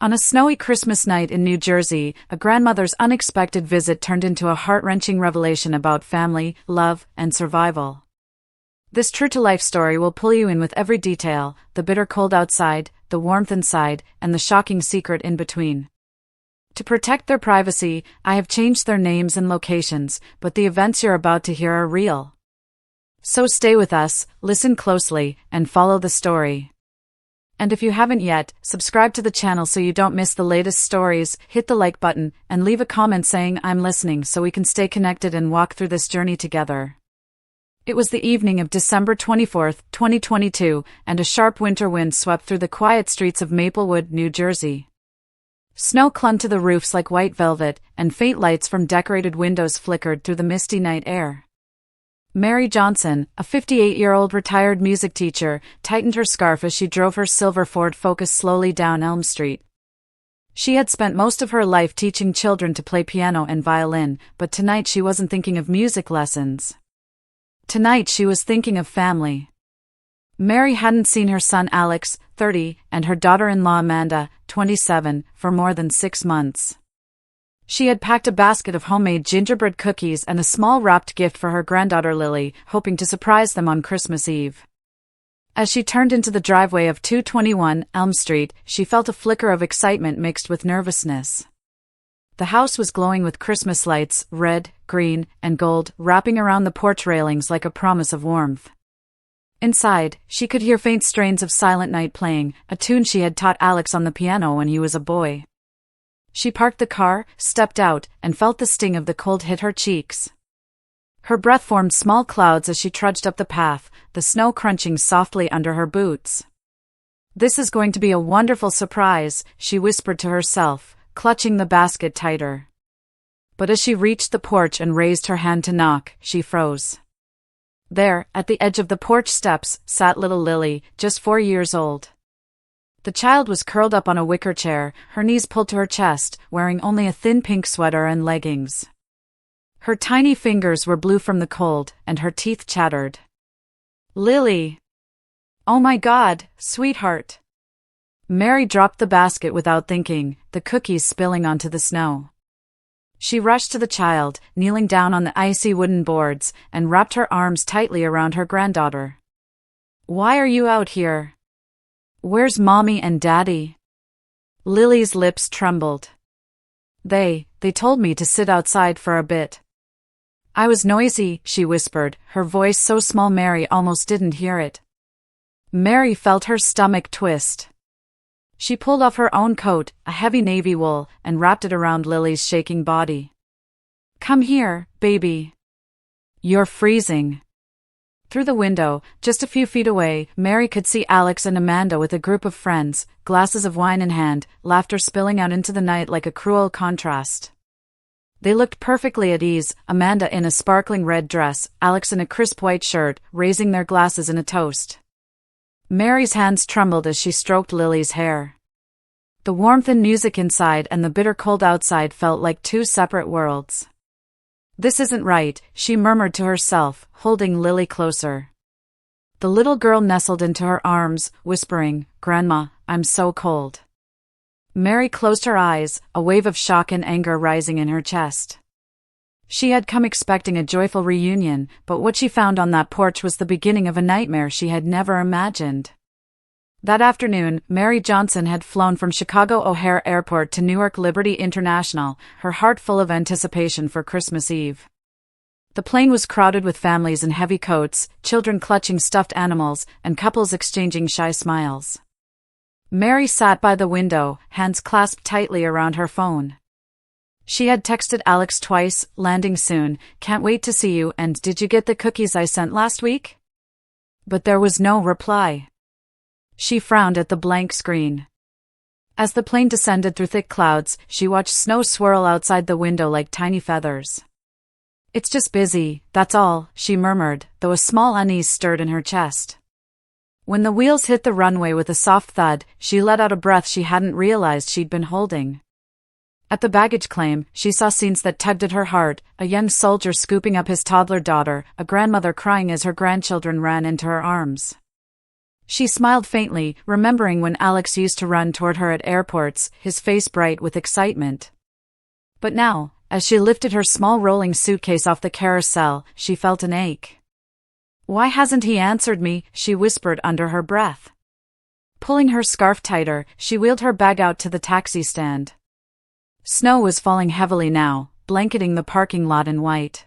On a snowy Christmas night in New Jersey, a grandmother's unexpected visit turned into a heart-wrenching revelation about family, love, and survival. This true-to-life story will pull you in with every detail: the bitter cold outside, the warmth inside, and the shocking secret in between. To protect their privacy, I have changed their names and locations, but the events you're about to hear are real. So stay with us, listen closely, and follow the story. And if you haven't yet, subscribe to the channel so you don't miss the latest stories, hit the like button, and leave a comment saying I'm listening so we can stay connected and walk through this journey together. It was the evening of December 24, 2022, and a sharp winter wind swept through the quiet streets of Maplewood, New Jersey. Snow clung to the roofs like white velvet, and faint lights from decorated windows flickered through the misty night air. Mary Johnson, a 58-year-old retired music teacher, tightened her scarf as she drove her silver Ford Focus slowly down Elm Street. She had spent most of her life teaching children to play piano and violin, but tonight she wasn't thinking of music lessons. Tonight she was thinking of family. Mary hadn't seen her son Alex, 30, and her daughter-in-law Amanda, 27, for more than 6 months. She had packed a basket of homemade gingerbread cookies and a small wrapped gift for her granddaughter Lily, hoping to surprise them on Christmas Eve. As she turned into the driveway of 221 Elm Street, she felt a flicker of excitement mixed with nervousness. The house was glowing with Christmas lights, red, green, and gold, wrapping around the porch railings like a promise of warmth. Inside, she could hear faint strains of Silent Night playing, a tune she had taught Alex on the piano when he was a boy. She parked the car, stepped out, and felt the sting of the cold hit her cheeks. Her breath formed small clouds as she trudged up the path, the snow crunching softly under her boots. "This is going to be a wonderful surprise," she whispered to herself, clutching the basket tighter. But as she reached the porch and raised her hand to knock, she froze. There, at the edge of the porch steps, sat little Lily, just 4 years old. The child was curled up on a wicker chair, her knees pulled to her chest, wearing only a thin pink sweater and leggings. Her tiny fingers were blue from the cold, and her teeth chattered. "Lily! Oh my God, sweetheart!" Mary dropped the basket without thinking, the cookies spilling onto the snow. She rushed to the child, kneeling down on the icy wooden boards, and wrapped her arms tightly around her granddaughter. "Why are you out here? Where's Mommy and Daddy?" Lily's lips trembled. They told me to sit outside for a bit. "I was noisy," she whispered, her voice so small Mary almost didn't hear it. Mary felt her stomach twist. She pulled off her own coat, a heavy navy wool, and wrapped it around Lily's shaking body. "Come here, baby. You're freezing." Through the window, just a few feet away, Mary could see Alex and Amanda with a group of friends, glasses of wine in hand, laughter spilling out into the night like a cruel contrast. They looked perfectly at ease, Amanda in a sparkling red dress, Alex in a crisp white shirt, raising their glasses in a toast. Mary's hands trembled as she stroked Lily's hair. The warmth and music inside and the bitter cold outside felt like two separate worlds. "This isn't right," she murmured to herself, holding Lily closer. The little girl nestled into her arms, whispering, "Grandma, I'm so cold." Mary closed her eyes, a wave of shock and anger rising in her chest. She had come expecting a joyful reunion, but what she found on that porch was the beginning of a nightmare she had never imagined. That afternoon, Mary Johnson had flown from Chicago O'Hare Airport to Newark Liberty International, her heart full of anticipation for Christmas Eve. The plane was crowded with families in heavy coats, children clutching stuffed animals, and couples exchanging shy smiles. Mary sat by the window, hands clasped tightly around her phone. She had texted Alex twice, "Landing soon, can't wait to see you, and did you get the cookies I sent last week?" But there was no reply. She frowned at the blank screen. As the plane descended through thick clouds, she watched snow swirl outside the window like tiny feathers. "It's just busy, that's all," she murmured, though a small unease stirred in her chest. When the wheels hit the runway with a soft thud, she let out a breath she hadn't realized she'd been holding. At the baggage claim, she saw scenes that tugged at her heart, a young soldier scooping up his toddler daughter, a grandmother crying as her grandchildren ran into her arms. She smiled faintly, remembering when Alex used to run toward her at airports, his face bright with excitement. But now, as she lifted her small rolling suitcase off the carousel, she felt an ache. "Why hasn't he answered me?" she whispered under her breath. Pulling her scarf tighter, she wheeled her bag out to the taxi stand. Snow was falling heavily now, blanketing the parking lot in white.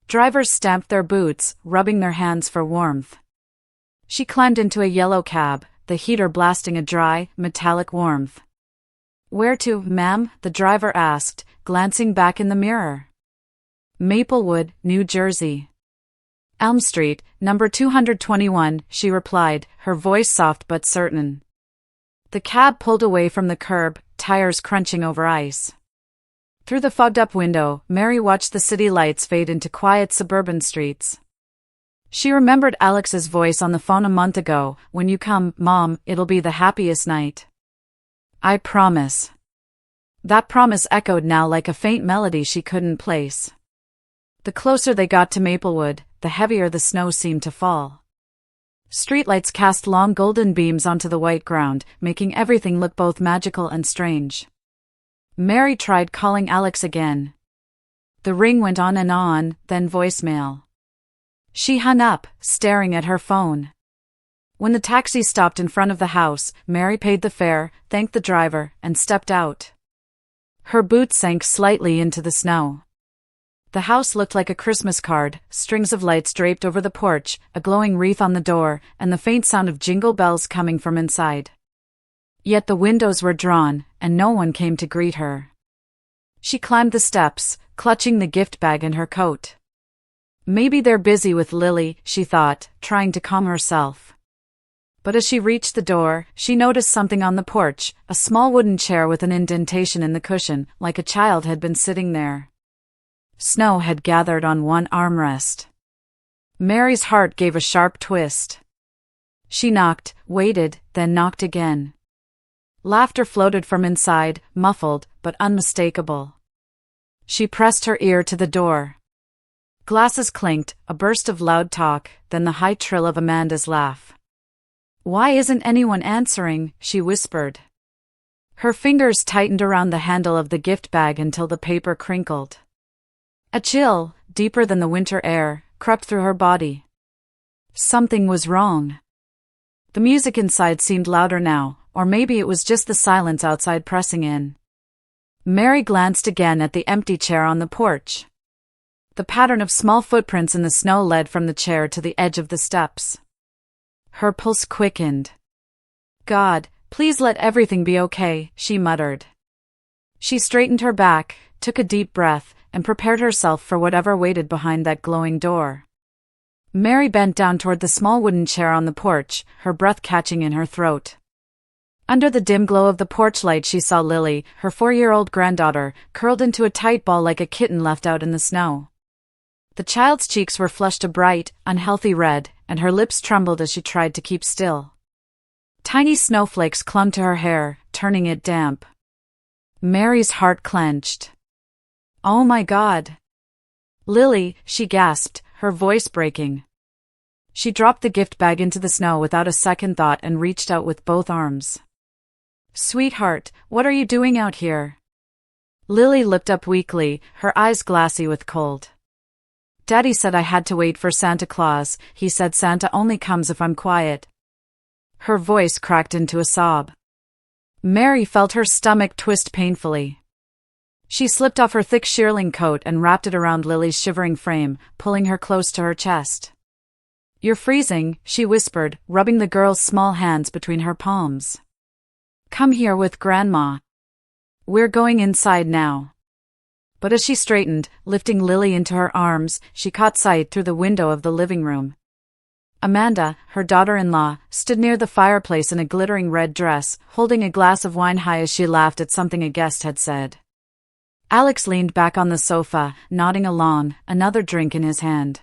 Drivers stamped their boots, rubbing their hands for warmth. She climbed into a yellow cab, the heater blasting a dry, metallic warmth. "Where to, ma'am?" the driver asked, glancing back in the mirror. "Maplewood, New Jersey." "Elm Street, number 221, she replied, her voice soft but certain. The cab pulled away from the curb, tires crunching over ice. Through the fogged-up window, Mary watched the city lights fade into quiet suburban streets. She remembered Alex's voice on the phone a month ago. "When you come, Mom, it'll be the happiest night. I promise." That promise echoed now like a faint melody she couldn't place. The closer they got to Maplewood, the heavier the snow seemed to fall. Streetlights cast long golden beams onto the white ground, making everything look both magical and strange. Mary tried calling Alex again. The ring went on, then voicemail. She hung up, staring at her phone. When the taxi stopped in front of the house, Mary paid the fare, thanked the driver, and stepped out. Her boots sank slightly into the snow. The house looked like a Christmas card, strings of lights draped over the porch, a glowing wreath on the door, and the faint sound of jingle bells coming from inside. Yet the windows were drawn, and no one came to greet her. She climbed the steps, clutching the gift bag in her coat. Maybe they're busy with Lily, she thought, trying to calm herself. But as she reached the door, she noticed something on the porch, a small wooden chair with an indentation in the cushion, like a child had been sitting there. Snow had gathered on one armrest. Mary's heart gave a sharp twist. She knocked, waited, then knocked again. Laughter floated from inside, muffled, but unmistakable. She pressed her ear to the door. Glasses clinked, a burst of loud talk, then the high trill of Amanda's laugh. "Why isn't anyone answering?" she whispered. Her fingers tightened around the handle of the gift bag until the paper crinkled. A chill, deeper than the winter air, crept through her body. Something was wrong. The music inside seemed louder now, or maybe it was just the silence outside pressing in. Mary glanced again at the empty chair on the porch. The pattern of small footprints in the snow led from the chair to the edge of the steps. Her pulse quickened. "God, please let everything be okay," she muttered. She straightened her back, took a deep breath, and prepared herself for whatever waited behind that glowing door. Mary bent down toward the small wooden chair on the porch, her breath catching in her throat. Under the dim glow of the porch light she saw Lily, her 4-year-old granddaughter, curled into a tight ball like a kitten left out in the snow. The child's cheeks were flushed a bright, unhealthy red, and her lips trembled as she tried to keep still. Tiny snowflakes clung to her hair, turning it damp. Mary's heart clenched. "Oh my God!" "Lily," she gasped, her voice breaking. She dropped the gift bag into the snow without a second thought and reached out with both arms. "Sweetheart, what are you doing out here?" Lily looked up weakly, her eyes glassy with cold. "Daddy said I had to wait for Santa Claus. He said Santa only comes if I'm quiet." Her voice cracked into a sob. Mary felt her stomach twist painfully. She slipped off her thick shearling coat and wrapped it around Lily's shivering frame, pulling her close to her chest. "You're freezing," she whispered, rubbing the girl's small hands between her palms. "Come here with Grandma. We're going inside now." But as she straightened, lifting Lily into her arms, she caught sight through the window of the living room. Amanda, her daughter-in-law, stood near the fireplace in a glittering red dress, holding a glass of wine high as she laughed at something a guest had said. Alex leaned back on the sofa, nodding along, another drink in his hand.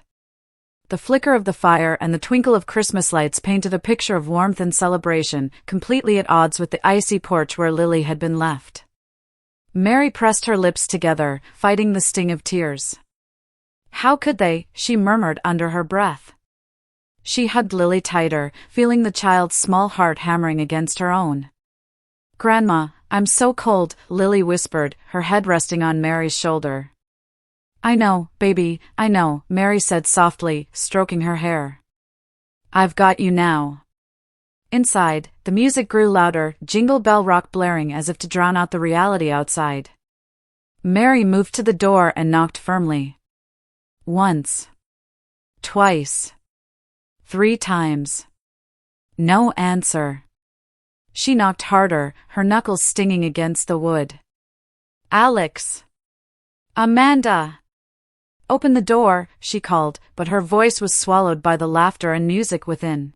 The flicker of the fire and the twinkle of Christmas lights painted a picture of warmth and celebration, completely at odds with the icy porch where Lily had been left. Mary pressed her lips together, fighting the sting of tears. "How could they?" she murmured under her breath. She hugged Lily tighter, feeling the child's small heart hammering against her own. "Grandma, I'm so cold," Lily whispered, her head resting on Mary's shoulder. "I know, baby, I know," Mary said softly, stroking her hair. "I've got you now." Inside, the music grew louder, Jingle Bell Rock blaring as if to drown out the reality outside. Mary moved to the door and knocked firmly. Once. Twice. 3 times. No answer. She knocked harder, her knuckles stinging against the wood. "Alex! Amanda! Open the door," she called, but her voice was swallowed by the laughter and music within.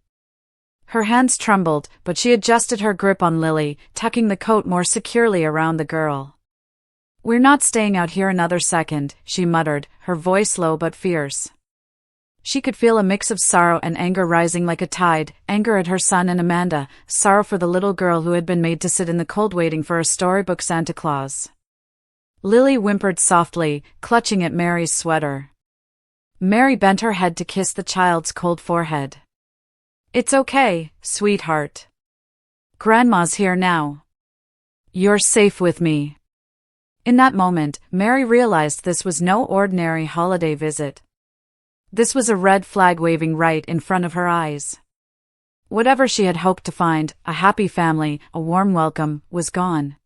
Her hands trembled, but she adjusted her grip on Lily, tucking the coat more securely around the girl. "We're not staying out here another second," she muttered, her voice low but fierce. She could feel a mix of sorrow and anger rising like a tide, anger at her son and Amanda, sorrow for the little girl who had been made to sit in the cold waiting for a storybook Santa Claus. Lily whimpered softly, clutching at Mary's sweater. Mary bent her head to kiss the child's cold forehead. "It's okay, sweetheart. Grandma's here now. You're safe with me." In that moment, Mary realized this was no ordinary holiday visit. This was a red flag waving right in front of her eyes. Whatever she had hoped to find, a happy family, a warm welcome, was gone.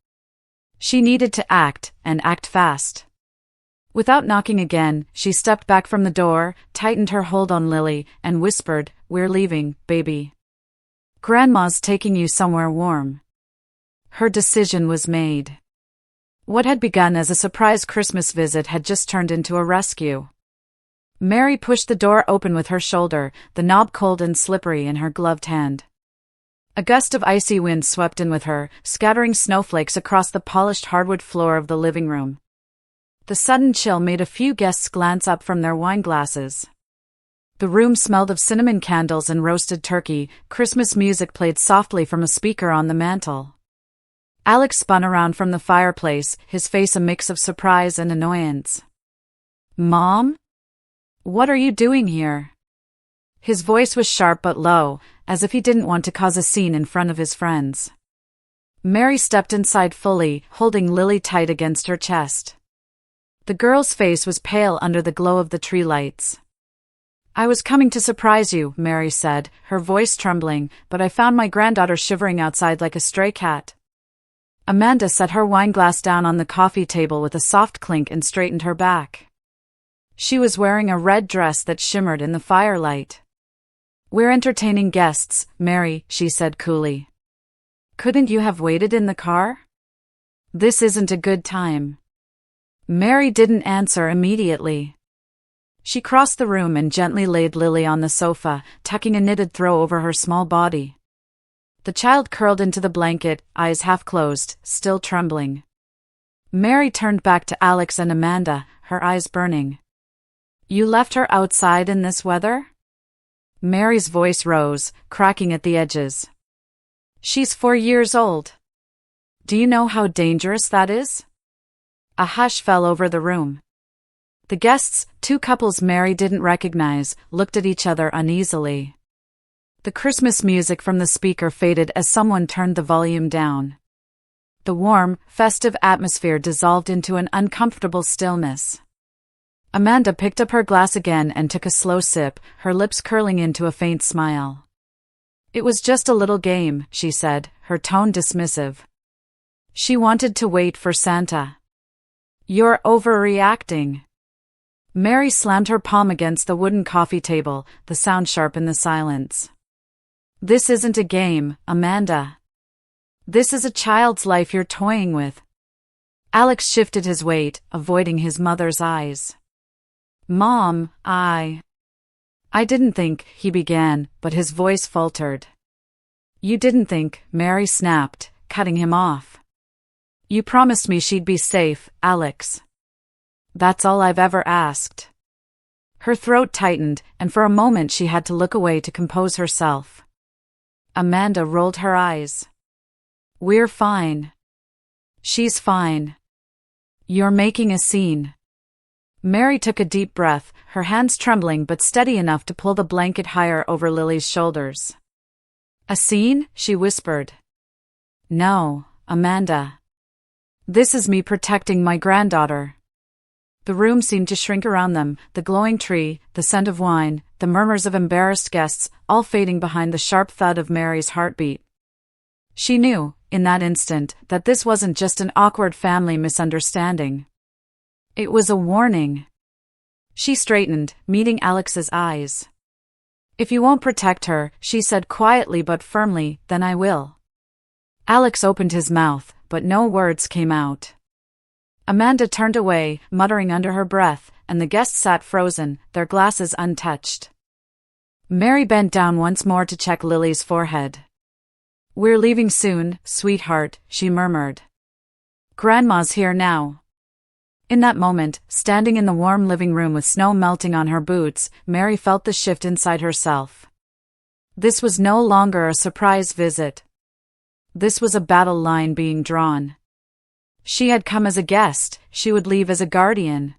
She needed to act, and act fast. Without knocking again, she stepped back from the door, tightened her hold on Lily, and whispered, "We're leaving, baby. Grandma's taking you somewhere warm." Her decision was made. What had begun as a surprise Christmas visit had just turned into a rescue. Mary pushed the door open with her shoulder, the knob cold and slippery in her gloved hand. A gust of icy wind swept in with her, scattering snowflakes across the polished hardwood floor of the living room. The sudden chill made a few guests glance up from their wine glasses. The room smelled of cinnamon candles and roasted turkey. Christmas music played softly from a speaker on the mantel. Alex spun around from the fireplace, his face a mix of surprise and annoyance. "Mom? What are you doing here?" His voice was sharp but low, as if he didn't want to cause a scene in front of his friends. Mary stepped inside fully, holding Lily tight against her chest. The girl's face was pale under the glow of the tree lights. "I was coming to surprise you," Mary said, her voice trembling, "but I found my granddaughter shivering outside like a stray cat." Amanda set her wineglass down on the coffee table with a soft clink and straightened her back. She was wearing a red dress that shimmered in the firelight. "We're entertaining guests, Mary," she said coolly. "Couldn't you have waited in the car? This isn't a good time." Mary didn't answer immediately. She crossed the room and gently laid Lily on the sofa, tucking a knitted throw over her small body. The child curled into the blanket, eyes half closed, still trembling. Mary turned back to Alex and Amanda, her eyes burning. "You left her outside in this weather?" Mary's voice rose, cracking at the edges. "She's 4 years old. Do you know how dangerous that is?" A hush fell over the room. The guests, 2 couples Mary didn't recognize, looked at each other uneasily. The Christmas music from the speaker faded as someone turned the volume down. The warm, festive atmosphere dissolved into an uncomfortable stillness. Amanda picked up her glass again and took a slow sip, her lips curling into a faint smile. "It was just a little game," she said, her tone dismissive. She wanted to wait for Santa. "You're overreacting." Mary slammed her palm against the wooden coffee table, the sound sharp in the silence. "This isn't a game, Amanda. This is a child's life you're toying with." Alex shifted his weight, avoiding his mother's eyes. "Mom, I didn't think," he began, but his voice faltered. "You didn't think," Mary snapped, cutting him off. "You promised me she'd be safe, Alex. That's all I've ever asked." Her throat tightened, and for a moment she had to look away to compose herself. Amanda rolled her eyes. "We're fine. She's fine. You're making a scene." Mary took a deep breath, her hands trembling but steady enough to pull the blanket higher over Lily's shoulders. "A scene?" she whispered. "No, Amanda. This is me protecting my granddaughter." The room seemed to shrink around them, the glowing tree, the scent of wine, the murmurs of embarrassed guests, all fading behind the sharp thud of Mary's heartbeat. She knew, in that instant, that this wasn't just an awkward family misunderstanding. It was a warning. She straightened, meeting Alex's eyes. "If you won't protect her," she said quietly but firmly, "then I will." Alex opened his mouth, but no words came out. Amanda turned away, muttering under her breath, and the guests sat frozen, their glasses untouched. Mary bent down once more to check Lily's forehead. "We're leaving soon, sweetheart," she murmured. "Grandma's here now." In that moment, standing in the warm living room with snow melting on her boots, Mary felt the shift inside herself. This was no longer a surprise visit. This was a battle line being drawn. She had come as a guest, she would leave as a guardian.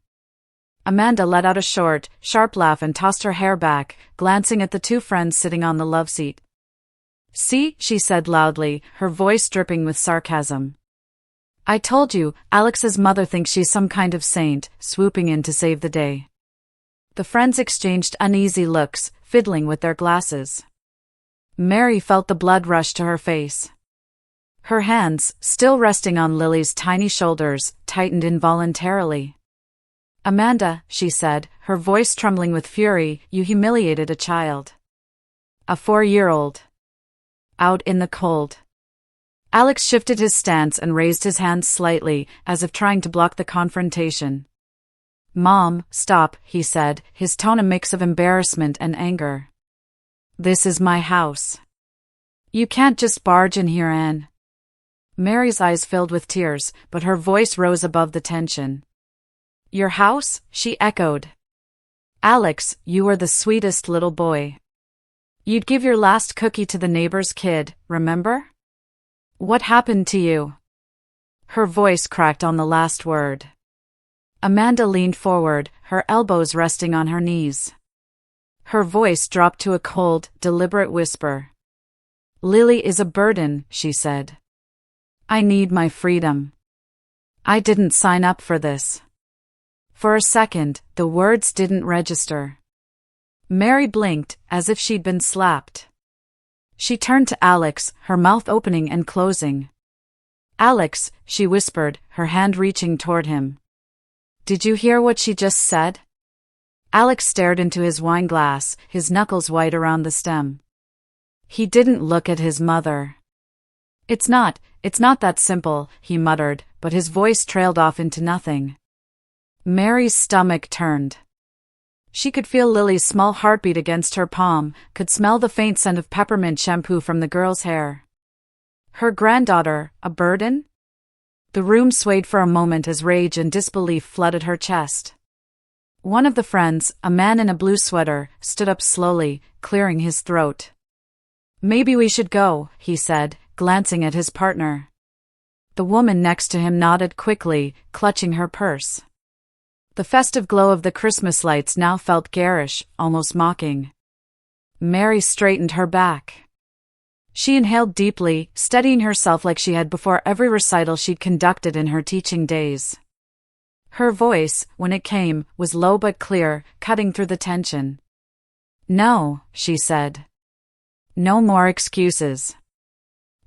Amanda let out a short, sharp laugh and tossed her hair back, glancing at the two friends sitting on the loveseat. "See," she said loudly, her voice dripping with sarcasm. "I told you, Alex's mother thinks she's some kind of saint, swooping in to save the day." The friends exchanged uneasy looks, fiddling with their glasses. Mary felt the blood rush to her face. Her hands, still resting on Lily's tiny shoulders, tightened involuntarily. "Amanda," she said, her voice trembling with fury, "you humiliated a child. A 4-year-old. Out in the cold." Alex shifted his stance and raised his hands slightly, as if trying to block the confrontation. "Mom, stop," he said, his tone a mix of embarrassment and anger. "This is my house. You can't just barge in here, Anne." Mary's eyes filled with tears, but her voice rose above the tension. "Your house?" she echoed. "Alex, you were the sweetest little boy. You'd give your last cookie to the neighbor's kid, remember? What happened to you?" Her voice cracked on the last word. Amanda leaned forward, her elbows resting on her knees. Her voice dropped to a cold, deliberate whisper. "Lily is a burden," she said. "I need my freedom. I didn't sign up for this." For a second, the words didn't register. Mary blinked, as if she'd been slapped. She turned to Alex, her mouth opening and closing. "Alex," she whispered, her hand reaching toward him. "Did you hear what she just said?" Alex stared into his wine glass, his knuckles white around the stem. He didn't look at his mother. It's not that simple," he muttered, but his voice trailed off into nothing. Mary's stomach turned. She could feel Lily's small heartbeat against her palm, could smell the faint scent of peppermint shampoo from the girl's hair. Her granddaughter, a burden? The room swayed for a moment as rage and disbelief flooded her chest. One of the friends, a man in a blue sweater, stood up slowly, clearing his throat. "Maybe we should go," he said, glancing at his partner. The woman next to him nodded quickly, clutching her purse. The festive glow of the Christmas lights now felt garish, almost mocking. Mary straightened her back. She inhaled deeply, steadying herself like she had before every recital she'd conducted in her teaching days. Her voice, when it came, was low but clear, cutting through the tension. "No," she said. "No more excuses.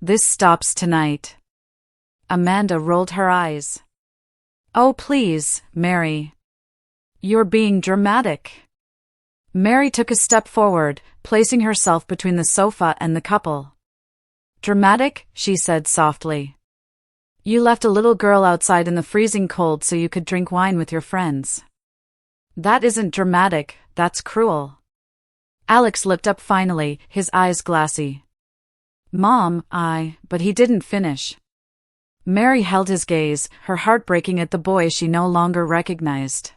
This stops tonight." Amanda rolled her eyes. "Oh please, Mary. You're being dramatic." Mary took a step forward, placing herself between the sofa and the couple. "Dramatic?" she said softly. "You left a little girl outside in the freezing cold so you could drink wine with your friends. That isn't dramatic, that's cruel." Alex looked up finally, his eyes glassy. "Mom, but he didn't finish." Mary held his gaze, her heart breaking at the boy she no longer recognized.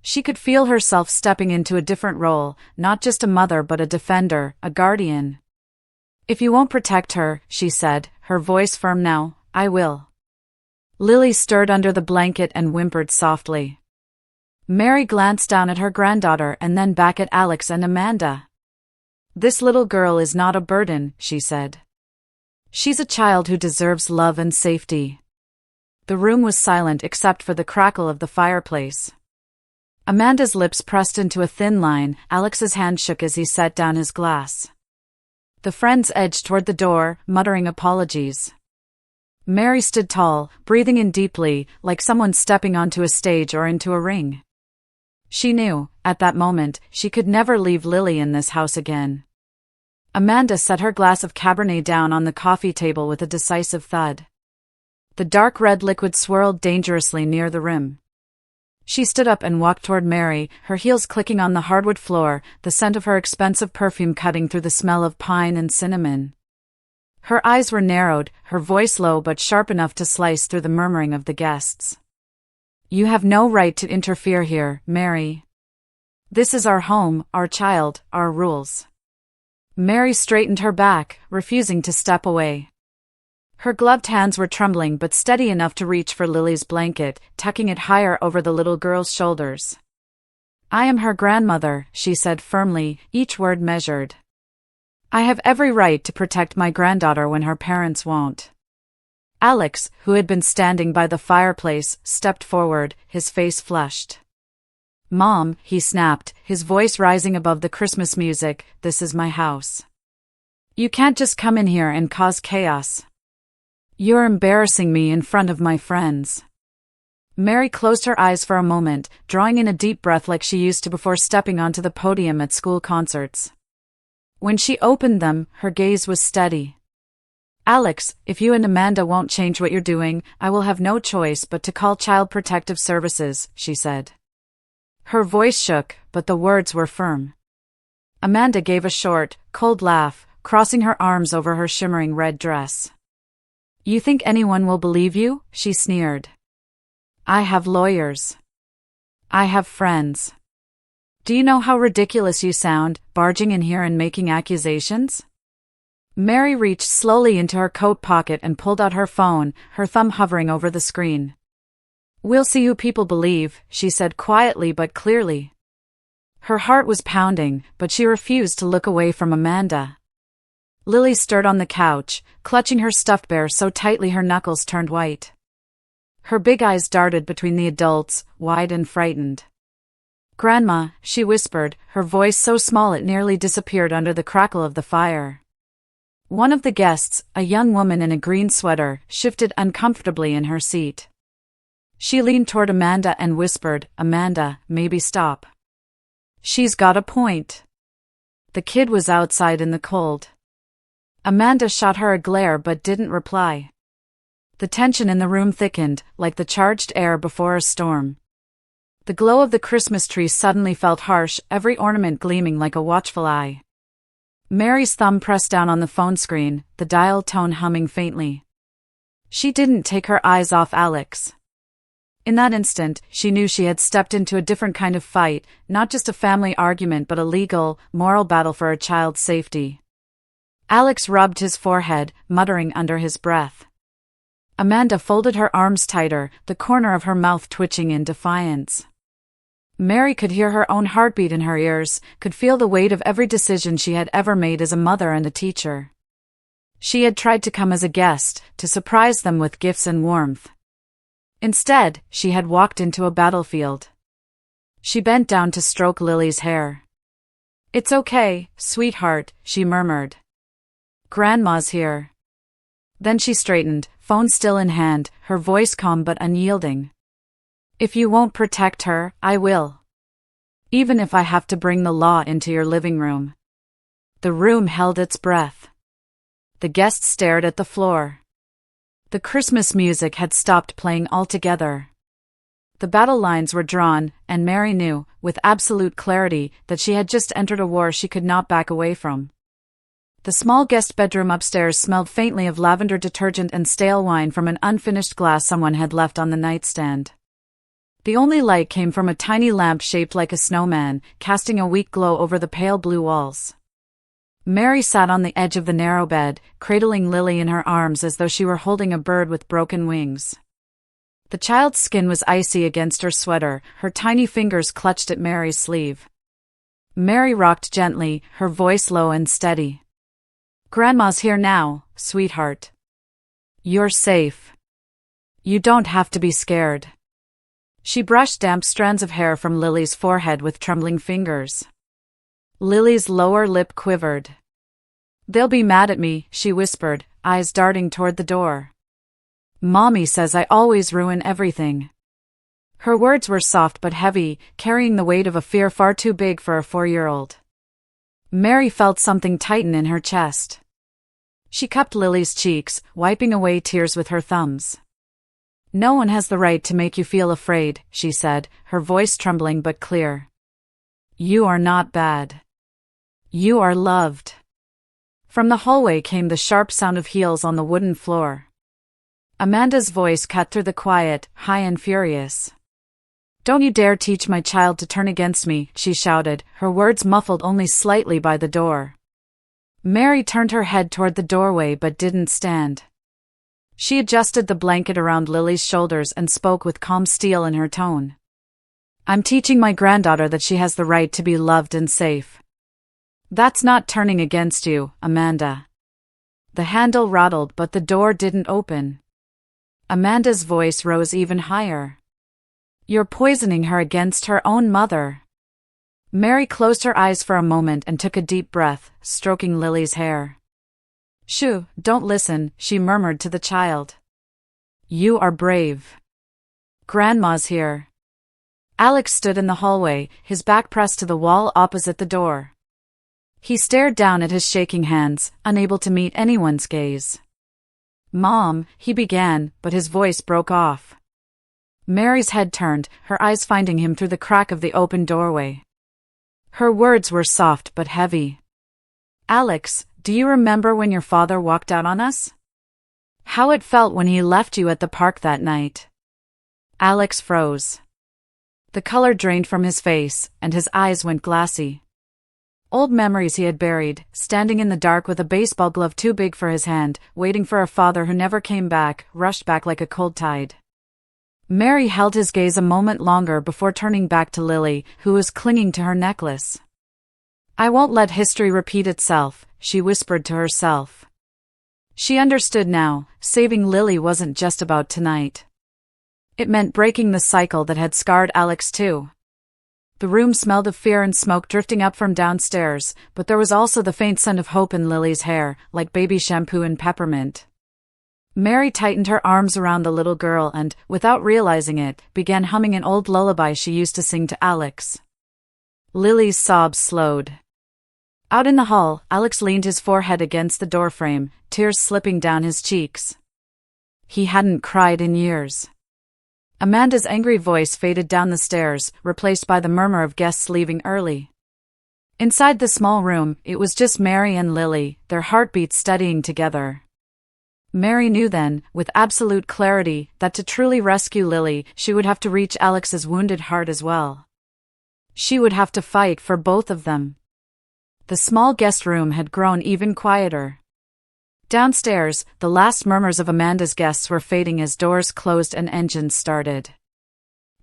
She could feel herself stepping into a different role, not just a mother but a defender, a guardian. "If you won't protect her," she said, her voice firm now, "I will." Lily stirred under the blanket and whimpered softly. Mary glanced down at her granddaughter and then back at Alex and Amanda. "This little girl is not a burden," she said. "She's a child who deserves love and safety." The room was silent except for the crackle of the fireplace. Amanda's lips pressed into a thin line. Alex's hand shook as he set down his glass. The friends edged toward the door, muttering apologies. Mary stood tall, breathing in deeply, like someone stepping onto a stage or into a ring. She knew, at that moment, she could never leave Lily in this house again. Amanda set her glass of Cabernet down on the coffee table with a decisive thud. The dark red liquid swirled dangerously near the rim. She stood up and walked toward Mary, her heels clicking on the hardwood floor, the scent of her expensive perfume cutting through the smell of pine and cinnamon. Her eyes were narrowed, her voice low but sharp enough to slice through the murmuring of the guests. "You have no right to interfere here, Mary. This is our home, our child, our rules." Mary straightened her back, refusing to step away. Her gloved hands were trembling but steady enough to reach for Lily's blanket, tucking it higher over the little girl's shoulders. "I am her grandmother," she said firmly, each word measured. "I have every right to protect my granddaughter when her parents won't." Alex, who had been standing by the fireplace, stepped forward, his face flushed. "Mom," he snapped, his voice rising above the Christmas music, "this is my house. You can't just come in here and cause chaos. You're embarrassing me in front of my friends." Mary closed her eyes for a moment, drawing in a deep breath like she used to before stepping onto the podium at school concerts. When she opened them, her gaze was steady. "Alex, if you and Amanda won't change what you're doing, I will have no choice but to call Child Protective Services," she said. Her voice shook, but the words were firm. Amanda gave a short, cold laugh, crossing her arms over her shimmering red dress. "You think anyone will believe you?" she sneered. "I have lawyers. I have friends. Do you know how ridiculous you sound, barging in here and making accusations?" Mary reached slowly into her coat pocket and pulled out her phone, her thumb hovering over the screen. "We'll see who people believe," she said quietly but clearly. Her heart was pounding, but she refused to look away from Amanda. Lily stirred on the couch, clutching her stuffed bear so tightly her knuckles turned white. Her big eyes darted between the adults, wide and frightened. "Grandma," she whispered, her voice so small it nearly disappeared under the crackle of the fire. One of the guests, a young woman in a green sweater, shifted uncomfortably in her seat. She leaned toward Amanda and whispered, "Amanda, maybe stop. She's got a point." The kid was outside in the cold. Amanda shot her a glare but didn't reply. The tension in the room thickened, like the charged air before a storm. The glow of the Christmas tree suddenly felt harsh, every ornament gleaming like a watchful eye. Mary's thumb pressed down on the phone screen, the dial tone humming faintly. She didn't take her eyes off Alex. In that instant, she knew she had stepped into a different kind of fight, not just a family argument but a legal, moral battle for a child's safety. Alex rubbed his forehead, muttering under his breath. Amanda folded her arms tighter, the corner of her mouth twitching in defiance. Mary could hear her own heartbeat in her ears, could feel the weight of every decision she had ever made as a mother and a teacher. She had tried to come as a guest, to surprise them with gifts and warmth. Instead, she had walked into a battlefield. She bent down to stroke Lily's hair. "It's okay, sweetheart," she murmured. "Grandma's here." Then she straightened, phone still in hand, her voice calm but unyielding. "If you won't protect her, I will. Even if I have to bring the law into your living room." The room held its breath. The guests stared at the floor. The Christmas music had stopped playing altogether. The battle lines were drawn, and Mary knew, with absolute clarity, that she had just entered a war she could not back away from. The small guest bedroom upstairs smelled faintly of lavender detergent and stale wine from an unfinished glass someone had left on the nightstand. The only light came from a tiny lamp shaped like a snowman, casting a weak glow over the pale blue walls. Mary sat on the edge of the narrow bed, cradling Lily in her arms as though she were holding a bird with broken wings. The child's skin was icy against her sweater, her tiny fingers clutched at Mary's sleeve. Mary rocked gently, her voice low and steady. "Grandma's here now, sweetheart. You're safe. You don't have to be scared." She brushed damp strands of hair from Lily's forehead with trembling fingers. Lily's lower lip quivered. "They'll be mad at me," she whispered, eyes darting toward the door. "Mommy says I always ruin everything." Her words were soft but heavy, carrying the weight of a fear far too big for a 4-year-old. Mary felt something tighten in her chest. She cupped Lily's cheeks, wiping away tears with her thumbs. "No one has the right to make you feel afraid," she said, her voice trembling but clear. "You are not bad. You are loved." From the hallway came the sharp sound of heels on the wooden floor. Amanda's voice cut through the quiet, high and furious. "Don't you dare teach my child to turn against me," she shouted, her words muffled only slightly by the door. Mary turned her head toward the doorway but didn't stand. She adjusted the blanket around Lily's shoulders and spoke with calm steel in her tone. "I'm teaching my granddaughter that she has the right to be loved and safe. That's not turning against you, Amanda." The handle rattled but the door didn't open. Amanda's voice rose even higher. "You're poisoning her against her own mother." Mary closed her eyes for a moment and took a deep breath, stroking Lily's hair. "Shoo, don't listen," she murmured to the child. "You are brave. Grandma's here." Alex stood in the hallway, his back pressed to the wall opposite the door. He stared down at his shaking hands, unable to meet anyone's gaze. "Mom," he began, but his voice broke off. Mary's head turned, her eyes finding him through the crack of the open doorway. Her words were soft but heavy. "Alex, do you remember when your father walked out on us? How it felt when he left you at the park that night?" Alex froze. The color drained from his face, and his eyes went glassy. Old memories he had buried, standing in the dark with a baseball glove too big for his hand, waiting for a father who never came back, rushed back like a cold tide. Mary held his gaze a moment longer before turning back to Lily, who was clinging to her necklace. "I won't let history repeat itself," she whispered to herself. She understood now, saving Lily wasn't just about tonight. It meant breaking the cycle that had scarred Alex too. The room smelled of fear and smoke drifting up from downstairs, but there was also the faint scent of hope in Lily's hair, like baby shampoo and peppermint. Mary tightened her arms around the little girl and, without realizing it, began humming an old lullaby she used to sing to Alex. Lily's sobs slowed. Out in the hall, Alex leaned his forehead against the doorframe, tears slipping down his cheeks. He hadn't cried in years. Amanda's angry voice faded down the stairs, replaced by the murmur of guests leaving early. Inside the small room, it was just Mary and Lily, their heartbeats steadying together. Mary knew then, with absolute clarity, that to truly rescue Lily, she would have to reach Alex's wounded heart as well. She would have to fight for both of them. The small guest room had grown even quieter. Downstairs, the last murmurs of Amanda's guests were fading as doors closed and engines started.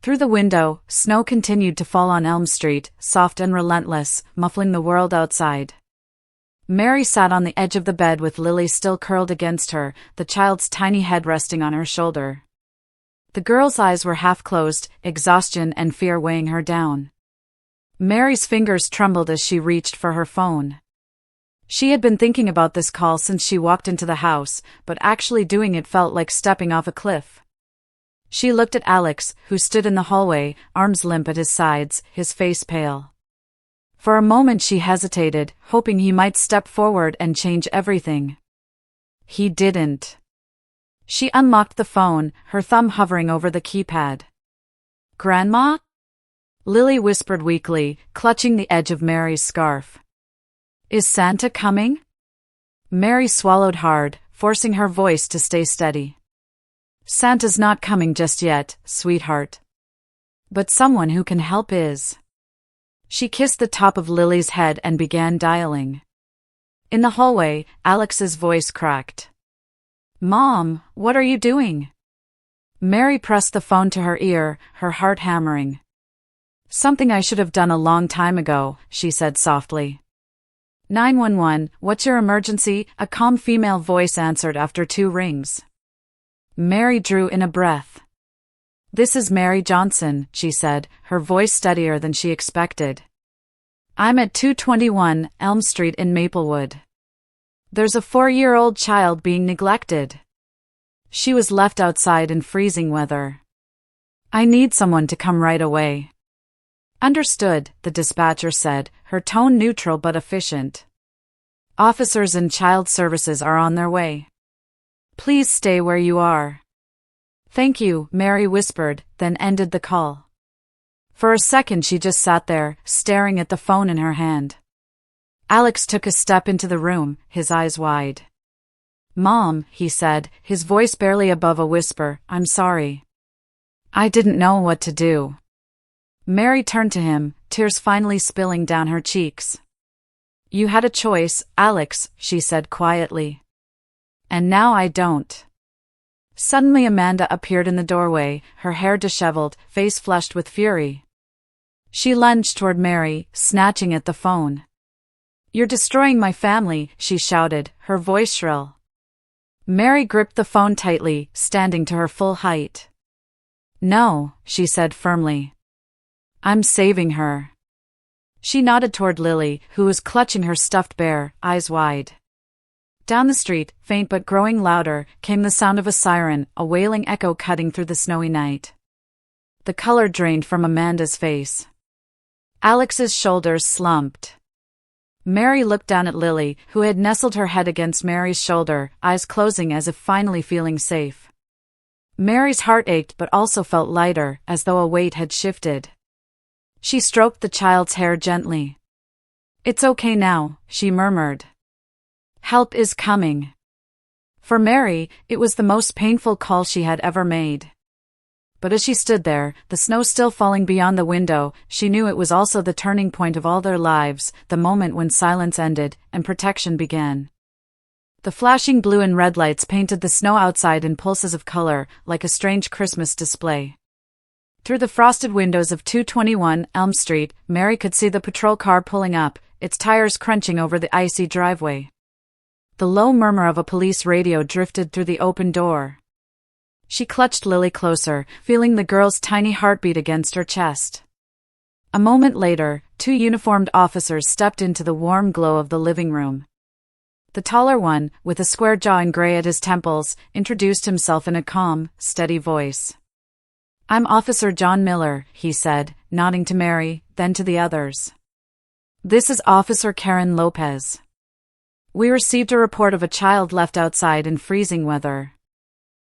Through the window, snow continued to fall on Elm Street, soft and relentless, muffling the world outside. Mary sat on the edge of the bed with Lily still curled against her, the child's tiny head resting on her shoulder. The girl's eyes were half closed, exhaustion and fear weighing her down. Mary's fingers trembled as she reached for her phone. She had been thinking about this call since she walked into the house, but actually doing it felt like stepping off a cliff. She looked at Alex, who stood in the hallway, arms limp at his sides, his face pale. For a moment she hesitated, hoping he might step forward and change everything. He didn't. She unlocked the phone, her thumb hovering over the keypad. "Grandma?" Lily whispered weakly, clutching the edge of Mary's scarf. "Is Santa coming?" Mary swallowed hard, forcing her voice to stay steady. "Santa's not coming just yet, sweetheart. But someone who can help is." She kissed the top of Lily's head and began dialing. In the hallway, Alex's voice cracked. "Mom, what are you doing?" Mary pressed the phone to her ear, her heart hammering. "Something I should have done a long time ago," she said softly. "911, what's your emergency?" a calm female voice answered after 2 rings. Mary drew in a breath. "This is Mary Johnson," she said, her voice steadier than she expected. "I'm at 221 Elm Street in Maplewood. There's a 4-year-old child being neglected. She was left outside in freezing weather. I need someone to come right away." "Understood," the dispatcher said, her tone neutral but efficient. "Officers and child services are on their way. Please stay where you are." "Thank you," Mary whispered, then ended the call. For a second she just sat there, staring at the phone in her hand. Alex took a step into the room, his eyes wide. "Mom," he said, his voice barely above a whisper, "I'm sorry. I didn't know what to do." Mary turned to him, tears finally spilling down her cheeks. "You had a choice, Alex," she said quietly. "And now I don't." Suddenly Amanda appeared in the doorway, her hair disheveled, face flushed with fury. She lunged toward Mary, snatching at the phone. "You're destroying my family," she shouted, her voice shrill. Mary gripped the phone tightly, standing to her full height. "No," she said firmly. "I'm saving her." She nodded toward Lily, who was clutching her stuffed bear, eyes wide. Down the street, faint but growing louder, came the sound of a siren, a wailing echo cutting through the snowy night. The color drained from Amanda's face. Alex's shoulders slumped. Mary looked down at Lily, who had nestled her head against Mary's shoulder, eyes closing as if finally feeling safe. Mary's heart ached but also felt lighter, as though a weight had shifted. She stroked the child's hair gently. "It's okay now," she murmured. "Help is coming." For Mary, it was the most painful call she had ever made. But as she stood there, the snow still falling beyond the window, she knew it was also the turning point of all their lives, the moment when silence ended and protection began. The flashing blue and red lights painted the snow outside in pulses of color, like a strange Christmas display. Through the frosted windows of 221 Elm Street, Mary could see the patrol car pulling up, its tires crunching over the icy driveway. The low murmur of a police radio drifted through the open door. She clutched Lily closer, feeling the girl's tiny heartbeat against her chest. A moment later, 2 uniformed officers stepped into the warm glow of the living room. The taller one, with a square jaw and gray at his temples, introduced himself in a calm, steady voice. "I'm Officer John Miller," he said, nodding to Mary, then to the others. "This is Officer Karen Lopez. We received a report of a child left outside in freezing weather."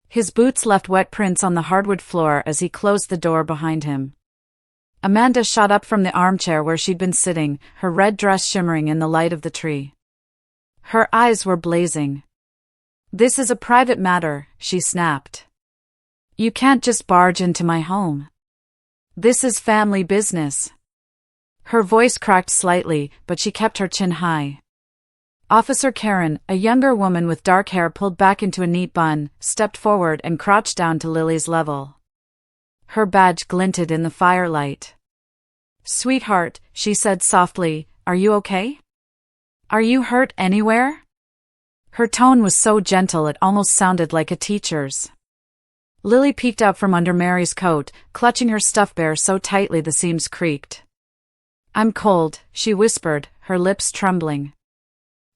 His boots left wet prints on the hardwood floor as he closed the door behind him. Amanda shot up from the armchair where she'd been sitting, her red dress shimmering in the light of the tree. Her eyes were blazing. "This is a private matter," she snapped. "You can't just barge into my home. This is family business." Her voice cracked slightly, but she kept her chin high. Officer Karen, a younger woman with dark hair pulled back into a neat bun, stepped forward and crouched down to Lily's level. Her badge glinted in the firelight. "Sweetheart," she said softly, "are you okay? Are you hurt anywhere?" Her tone was so gentle it almost sounded like a teacher's. Lily peeked out from under Mary's coat, clutching her stuffed bear so tightly the seams creaked. "I'm cold," she whispered, her lips trembling.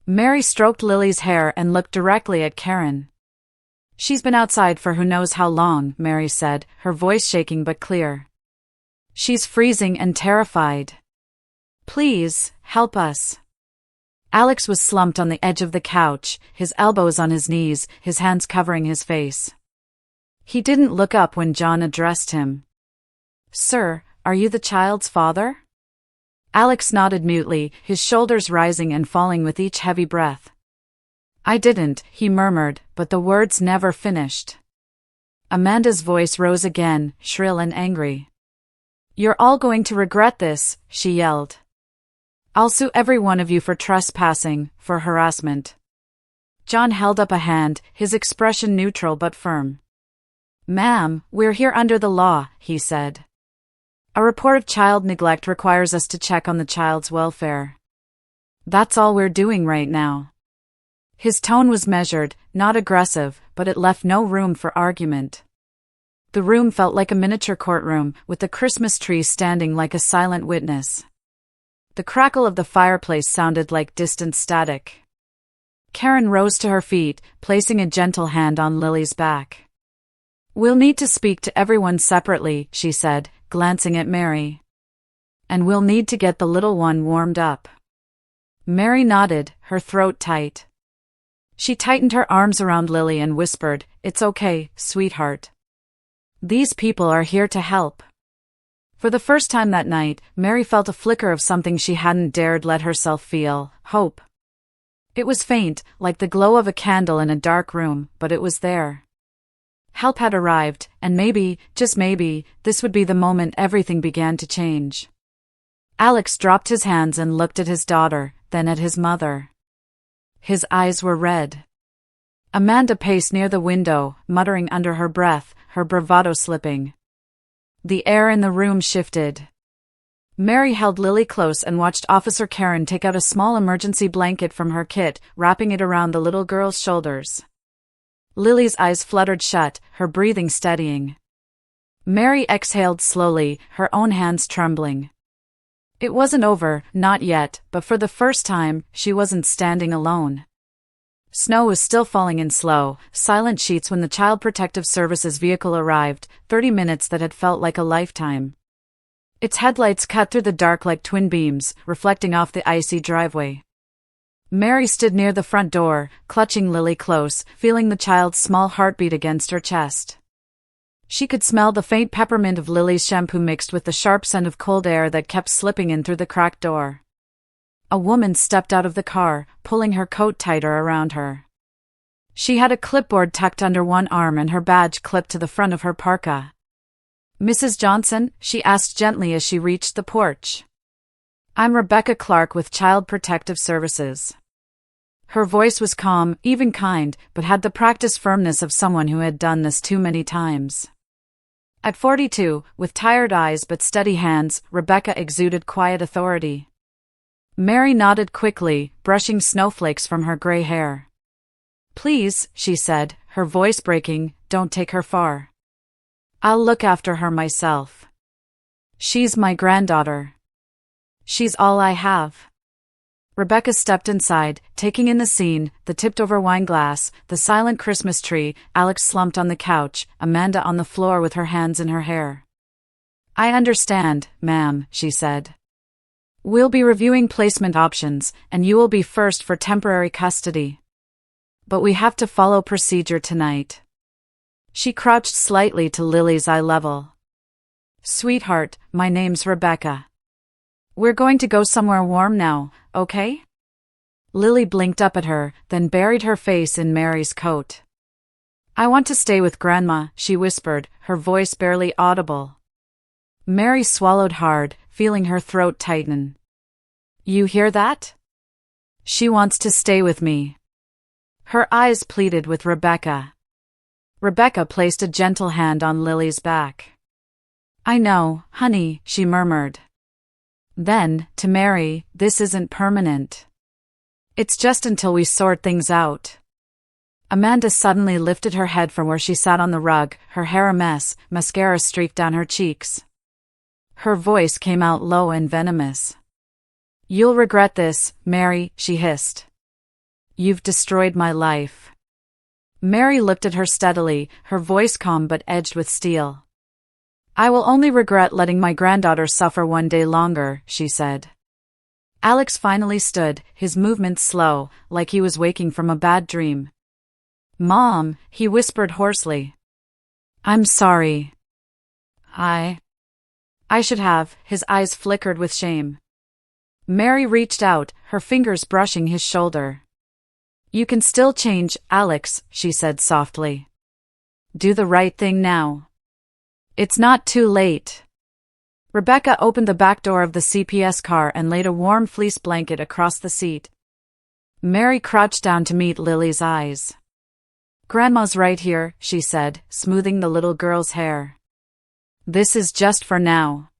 Mary stroked Lily's hair and looked directly at Karen. "She's been outside for who knows how long," Mary said, her voice shaking but clear. "She's freezing and terrified. Please, help us." Alex was slumped on the edge of the couch, his elbows on his knees, his hands covering his face. He didn't look up when John addressed him. "Sir, are you the child's father?" Alex nodded mutely, his shoulders rising and falling with each heavy breath. "I didn't," he murmured, but the words never finished. Amanda's voice rose again, shrill and angry. "You're all going to regret this," she yelled. "I'll sue every one of you for trespassing, for harassment." John held up a hand, his expression neutral but firm. "Ma'am, we're here under the law," he said. "A report of child neglect requires us to check on the child's welfare. That's all we're doing right now." His tone was measured, not aggressive, but it left no room for argument. The room felt like a miniature courtroom, with the Christmas tree standing like a silent witness. The crackle of the fireplace sounded like distant static. Karen rose to her feet, placing a gentle hand on Lily's back. "We'll need to speak to everyone separately," she said, glancing at Mary. "And we'll need to get the little one warmed up." Mary nodded, her throat tight. She tightened her arms around Lily and whispered, "It's okay, sweetheart. These people are here to help." For the first time that night, Mary felt a flicker of something she hadn't dared let herself feel: hope. It was faint, like the glow of a candle in a dark room, but it was there. Help had arrived, and maybe, just maybe, this would be the moment everything began to change. Alex dropped his hands and looked at his daughter, then at his mother. His eyes were red. Amanda paced near the window, muttering under her breath, her bravado slipping. The air in the room shifted. Mary held Lily close and watched Officer Karen take out a small emergency blanket from her kit, wrapping it around the little girl's shoulders. Lily's eyes fluttered shut, her breathing steadying. Mary exhaled slowly, her own hands trembling. It wasn't over, not yet, but for the first time, she wasn't standing alone. Snow was still falling in slow, silent sheets when the Child Protective Services vehicle arrived, 30 minutes that had felt like a lifetime. Its headlights cut through the dark like twin beams, reflecting off the icy driveway. Mary stood near the front door, clutching Lily close, feeling the child's small heartbeat against her chest. She could smell the faint peppermint of Lily's shampoo mixed with the sharp scent of cold air that kept slipping in through the cracked door. A woman stepped out of the car, pulling her coat tighter around her. She had a clipboard tucked under one arm and her badge clipped to the front of her parka. "Mrs. Johnson?" she asked gently as she reached the porch. "I'm Rebecca Clark with Child Protective Services." Her voice was calm, even kind, but had the practiced firmness of someone who had done this too many times. At 42, with tired eyes but steady hands, Rebecca exuded quiet authority. Mary nodded quickly, brushing snowflakes from her gray hair. "Please," she said, her voice breaking, "don't take her far. I'll look after her myself. She's my granddaughter. She's all I have." Rebecca stepped inside, taking in the scene, the tipped-over wine glass, the silent Christmas tree, Alex slumped on the couch, Amanda on the floor with her hands in her hair. "I understand, ma'am," she said. "We'll be reviewing placement options, and you will be first for temporary custody. But we have to follow procedure tonight." She crouched slightly to Lily's eye level. "Sweetheart, my name's Rebecca. We're going to go somewhere warm now, okay?" Lily blinked up at her, then buried her face in Mary's coat. "I want to stay with Grandma," she whispered, her voice barely audible. Mary swallowed hard, feeling her throat tighten. "You hear that? She wants to stay with me." Her eyes pleaded with Rebecca. Rebecca placed a gentle hand on Lily's back. "I know, honey," she murmured. Then, to Mary, "This isn't permanent. It's just until we sort things out." Amanda suddenly lifted her head from where she sat on the rug, her hair a mess, mascara streaked down her cheeks. Her voice came out low and venomous. "You'll regret this, Mary," she hissed. "You've destroyed my life." Mary looked at her steadily, her voice calm but edged with steel. "I will only regret letting my granddaughter suffer one day longer," she said. Alex finally stood, his movements slow, like he was waking from a bad dream. "Mom," he whispered hoarsely. "I'm sorry. I should have." His eyes flickered with shame. Mary reached out, her fingers brushing his shoulder. "You can still change, Alex," she said softly. "Do the right thing now. It's not too late." Rebecca opened the back door of the CPS car and laid a warm fleece blanket across the seat. Mary crouched down to meet Lily's eyes. Grandma's right here, she said, smoothing the little girl's hair. This is just for now.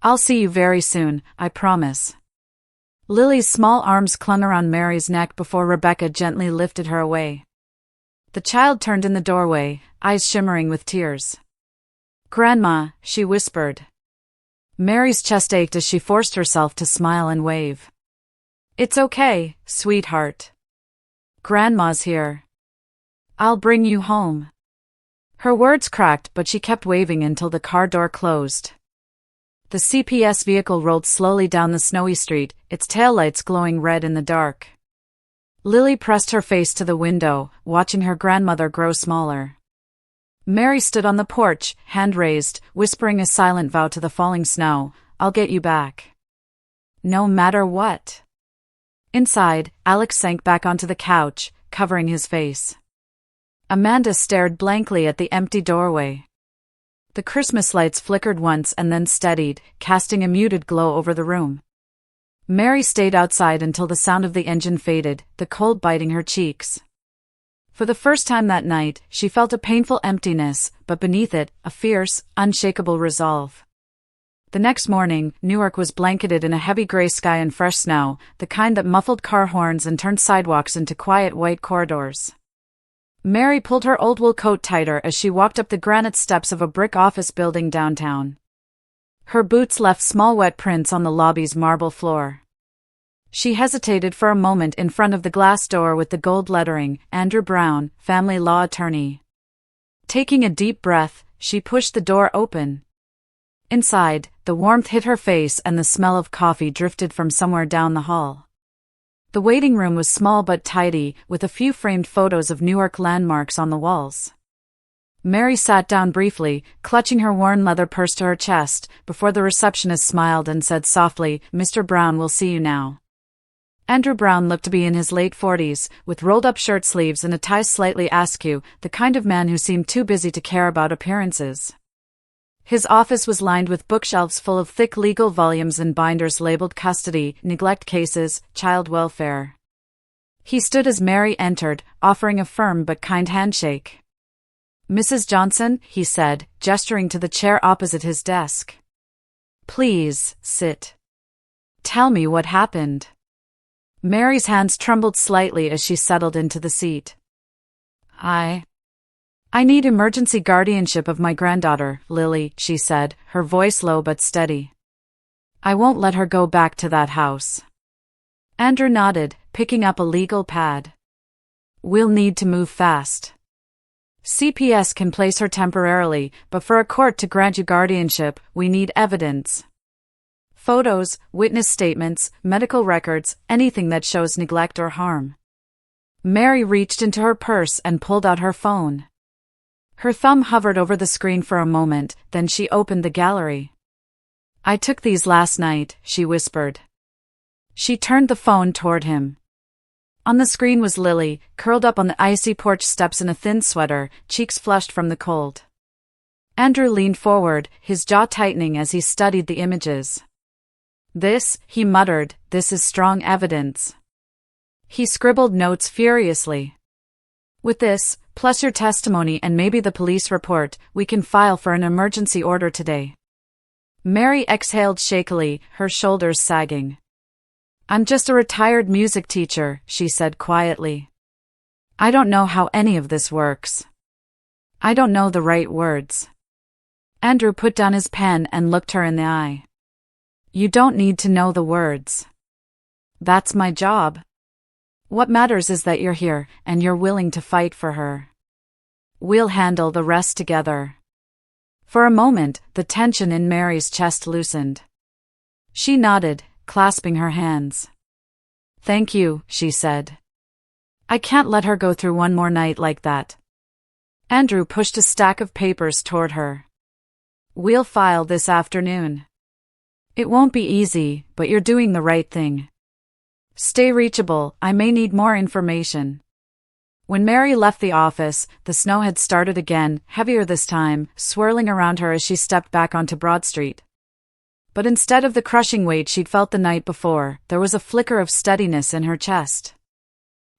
I'll see you very soon, I promise. Lily's small arms clung around Mary's neck before Rebecca gently lifted her away. The child turned in the doorway, eyes shimmering with tears. Grandma, she whispered. Mary's chest ached as she forced herself to smile and wave. It's okay, sweetheart. Grandma's here. I'll bring you home. Her words cracked, but she kept waving until the car door closed. The CPS vehicle rolled slowly down the snowy street, its taillights glowing red in the dark. Lily pressed her face to the window, watching her grandmother grow smaller. Mary stood on the porch, hand raised, whispering a silent vow to the falling snow, I'll get you back. No matter what. Inside, Alex sank back onto the couch, covering his face. Amanda stared blankly at the empty doorway. The Christmas lights flickered once and then steadied, casting a muted glow over the room. Mary stayed outside until the sound of the engine faded, the cold biting her cheeks. For the first time that night, she felt a painful emptiness, but beneath it, a fierce, unshakable resolve. The next morning, Newark was blanketed in a heavy gray sky and fresh snow, the kind that muffled car horns and turned sidewalks into quiet white corridors. Mary pulled her old wool coat tighter as she walked up the granite steps of a brick office building downtown. Her boots left small wet prints on the lobby's marble floor. She hesitated for a moment in front of the glass door with the gold lettering, Andrew Brown, family law attorney. Taking a deep breath, she pushed the door open. Inside, the warmth hit her face and the smell of coffee drifted from somewhere down the hall. The waiting room was small but tidy, with a few framed photos of Newark landmarks on the walls. Mary sat down briefly, clutching her worn leather purse to her chest, before the receptionist smiled and said softly, Mr. Brown will see you now. Andrew Brown looked to be in his late 40s, with rolled-up shirt sleeves and a tie slightly askew, the kind of man who seemed too busy to care about appearances. His office was lined with bookshelves full of thick legal volumes and binders labeled custody, neglect cases, child welfare. He stood as Mary entered, offering a firm but kind handshake. Mrs. Johnson, he said, gesturing to the chair opposite his desk. Please, sit. Tell me what happened. Mary's hands trembled slightly as she settled into the seat. I need emergency guardianship of my granddaughter, Lily, she said, her voice low but steady. I won't let her go back to that house. Andrew nodded, picking up a legal pad. We'll need to move fast. CPS can place her temporarily, but for a court to grant you guardianship, we need evidence. Photos, witness statements, medical records, anything that shows neglect or harm. Mary reached into her purse and pulled out her phone. Her thumb hovered over the screen for a moment, then she opened the gallery. I took these last night, she whispered. She turned the phone toward him. On the screen was Lily, curled up on the icy porch steps in a thin sweater, cheeks flushed from the cold. Andrew leaned forward, his jaw tightening as he studied the images. This, he muttered, this is strong evidence. He scribbled notes furiously. With this, plus your testimony and maybe the police report, we can file for an emergency order today. Mary exhaled shakily, her shoulders sagging. I'm just a retired music teacher, she said quietly. I don't know how any of this works. I don't know the right words. Andrew put down his pen and looked her in the eye. You don't need to know the words. That's my job. What matters is that you're here, and you're willing to fight for her. We'll handle the rest together. For a moment, the tension in Mary's chest loosened. She nodded, clasping her hands. Thank you, she said. I can't let her go through one more night like that. Andrew pushed a stack of papers toward her. We'll file this afternoon. It won't be easy, but you're doing the right thing. Stay reachable, I may need more information. When Mary left the office, the snow had started again, heavier this time, swirling around her as she stepped back onto Broad Street. But instead of the crushing weight she'd felt the night before, there was a flicker of steadiness in her chest.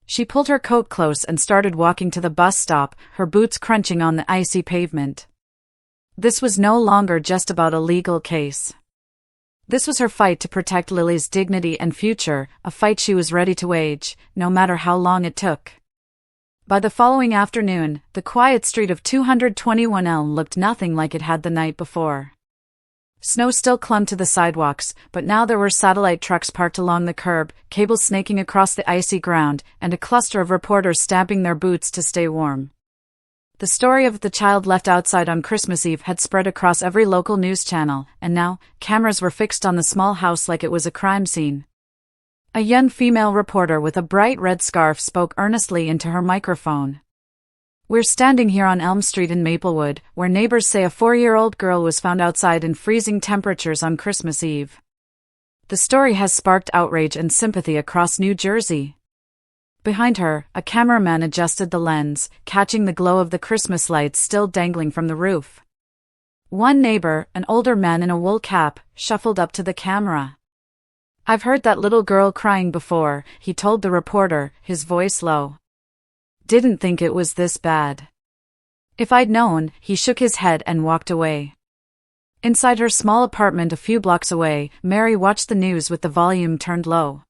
She pulled her coat close and started walking to the bus stop, her boots crunching on the icy pavement. This was no longer just about a legal case. This was her fight to protect Lily's dignity and future, a fight she was ready to wage, no matter how long it took. By the following afternoon, the quiet street of 221 Elm looked nothing like it had the night before. Snow still clung to the sidewalks, but now there were satellite trucks parked along the curb, cables snaking across the icy ground, and a cluster of reporters stamping their boots to stay warm. The story of the child left outside on Christmas Eve had spread across every local news channel, and now, cameras were fixed on the small house like it was a crime scene. A young female reporter with a bright red scarf spoke earnestly into her microphone. "We're standing here on Elm Street in Maplewood, where neighbors say a 4-year-old girl was found outside in freezing temperatures on Christmas Eve. The story has sparked outrage and sympathy across New Jersey." Behind her, a cameraman adjusted the lens, catching the glow of the Christmas lights still dangling from the roof. One neighbor, an older man in a wool cap, shuffled up to the camera. "I've heard that little girl crying before," he told the reporter, his voice low. "Didn't think it was this bad." "If I'd known," he shook his head and walked away. Inside her small apartment a few blocks away, Mary watched the news with the volume turned low.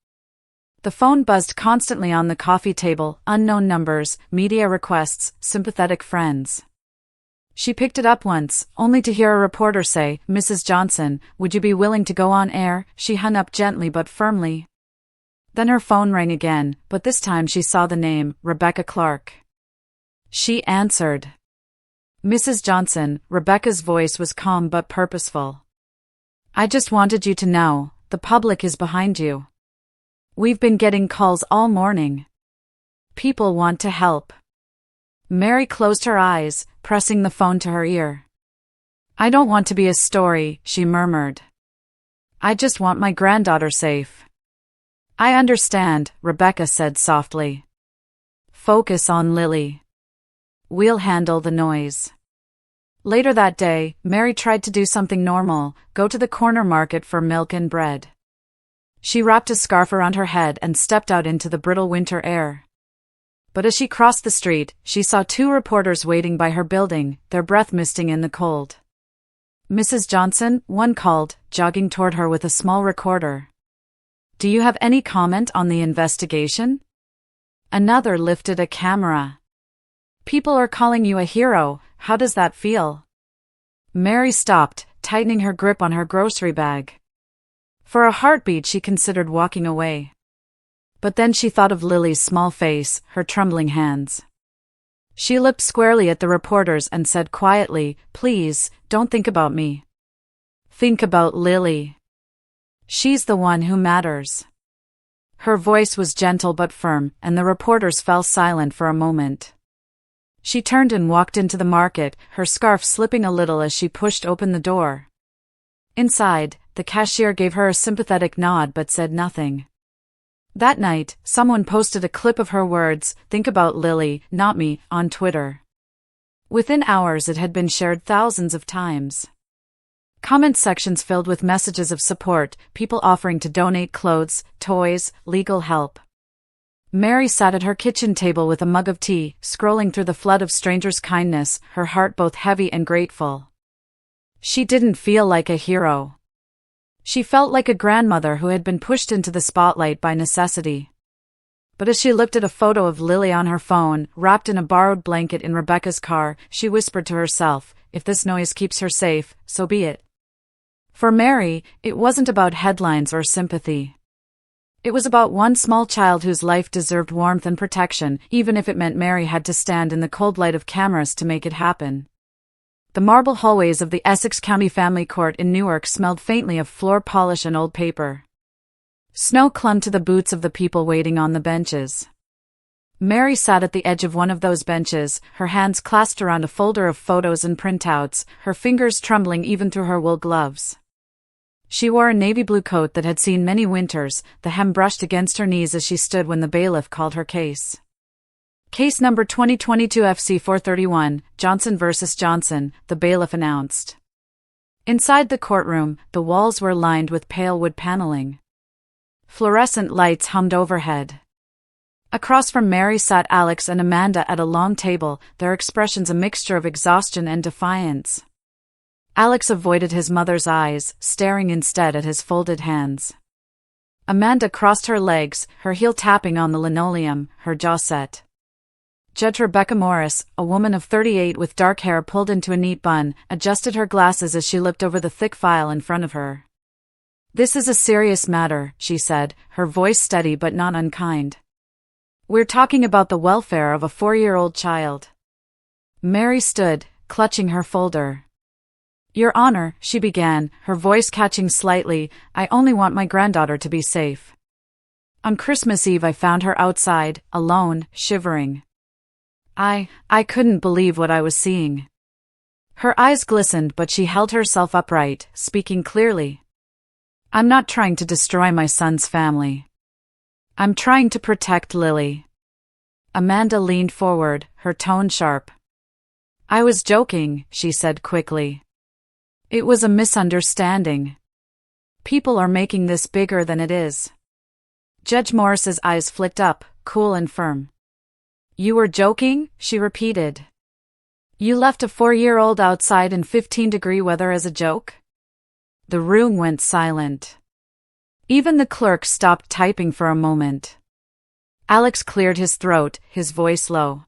The phone buzzed constantly on the coffee table, unknown numbers, media requests, sympathetic friends. She picked it up once, only to hear a reporter say, "Mrs. Johnson, would you be willing to go on air?" She hung up gently but firmly. Then her phone rang again, but this time she saw the name, Rebecca Clark. She answered. "Mrs. Johnson," Rebecca's voice was calm but purposeful. "I just wanted you to know, the public is behind you. We've been getting calls all morning. People want to help." Mary closed her eyes, pressing the phone to her ear. "I don't want to be a story," she murmured. "I just want my granddaughter safe." "I understand," Rebecca said softly. "Focus on Lily. We'll handle the noise." Later that day, Mary tried to do something normal, go to the corner market for milk and bread. She wrapped a scarf around her head and stepped out into the brittle winter air. But as she crossed the street, she saw 2 reporters waiting by her building, their breath misting in the cold. "Mrs. Johnson," one called, jogging toward her with a small recorder. "Do you have any comment on the investigation?" Another lifted a camera. "People are calling you a hero, how does that feel?" Mary stopped, tightening her grip on her grocery bag. For a heartbeat she considered walking away. But then she thought of Lily's small face, her trembling hands. She looked squarely at the reporters and said quietly, "Please, don't think about me. Think about Lily. She's the one who matters." Her voice was gentle but firm, and the reporters fell silent for a moment. She turned and walked into the market, her scarf slipping a little as she pushed open the door. Inside, the cashier gave her a sympathetic nod but said nothing. That night, someone posted a clip of her words, "Think about Lily, not me," on Twitter. Within hours it had been shared thousands of times. Comment sections filled with messages of support, people offering to donate clothes, toys, legal help. Mary sat at her kitchen table with a mug of tea, scrolling through the flood of strangers' kindness, her heart both heavy and grateful. She didn't feel like a hero. She felt like a grandmother who had been pushed into the spotlight by necessity. But as she looked at a photo of Lily on her phone, wrapped in a borrowed blanket in Rebecca's car, she whispered to herself, "If this noise keeps her safe, so be it." For Mary, it wasn't about headlines or sympathy. It was about one small child whose life deserved warmth and protection, even if it meant Mary had to stand in the cold light of cameras to make it happen. The marble hallways of the Essex County Family Court in Newark smelled faintly of floor polish and old paper. Snow clung to the boots of the people waiting on the benches. Mary sat at the edge of one of those benches, her hands clasped around a folder of photos and printouts, her fingers trembling even through her wool gloves. She wore a navy blue coat that had seen many winters, the hem brushed against her knees as she stood when the bailiff called her case. Case number 2022 FC 431, Johnson vs. Johnson, the bailiff announced. Inside the courtroom, the walls were lined with pale wood paneling. Fluorescent lights hummed overhead. Across from Mary sat Alex and Amanda at a long table, their expressions a mixture of exhaustion and defiance. Alex avoided his mother's eyes, staring instead at his folded hands. Amanda crossed her legs, her heel tapping on the linoleum, her jaw set. Judge Rebecca Morris, a woman of 38 with dark hair pulled into a neat bun, adjusted her glasses as she looked over the thick file in front of her. "This is a serious matter," she said, her voice steady but not unkind. "We're talking about the welfare of a 4-year-old child." Mary stood, clutching her folder. "Your Honor," she began, her voice catching slightly, "I only want my granddaughter to be safe. On Christmas Eve I found her outside, alone, shivering. I couldn't believe what I was seeing." Her eyes glistened but she held herself upright, speaking clearly. "I'm not trying to destroy my son's family. I'm trying to protect Lily." Amanda leaned forward, her tone sharp. "I was joking," she said quickly. "It was a misunderstanding. People are making this bigger than it is." Judge Morris's eyes flicked up, cool and firm. "You were joking?" she repeated. "You left a 4-year-old outside in 15-degree weather as a joke?" The room went silent. Even the clerk stopped typing for a moment. Alex cleared his throat, his voice low.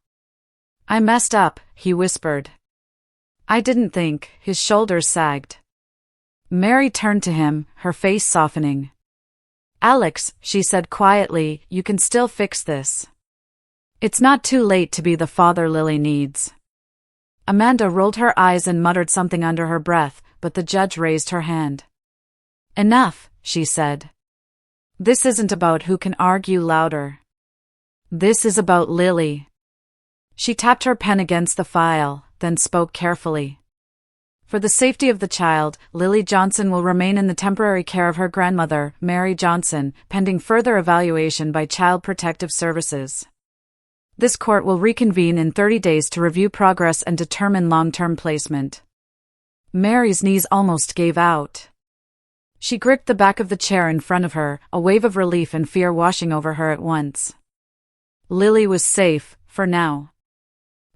"I messed up," he whispered. "I didn't think." His shoulders sagged. Mary turned to him, her face softening. "Alex," she said quietly, "you can still fix this. It's not too late to be the father Lily needs." Amanda rolled her eyes and muttered something under her breath, but the judge raised her hand. "Enough," she said. "This isn't about who can argue louder. This is about Lily." She tapped her pen against the file, then spoke carefully. "For the safety of the child, Lily Johnson will remain in the temporary care of her grandmother, Mary Johnson, pending further evaluation by Child Protective Services. This court will reconvene in 30 days to review progress and determine long-term placement." Mary's knees almost gave out. She gripped the back of the chair in front of her, a wave of relief and fear washing over her at once. Lily was safe, for now.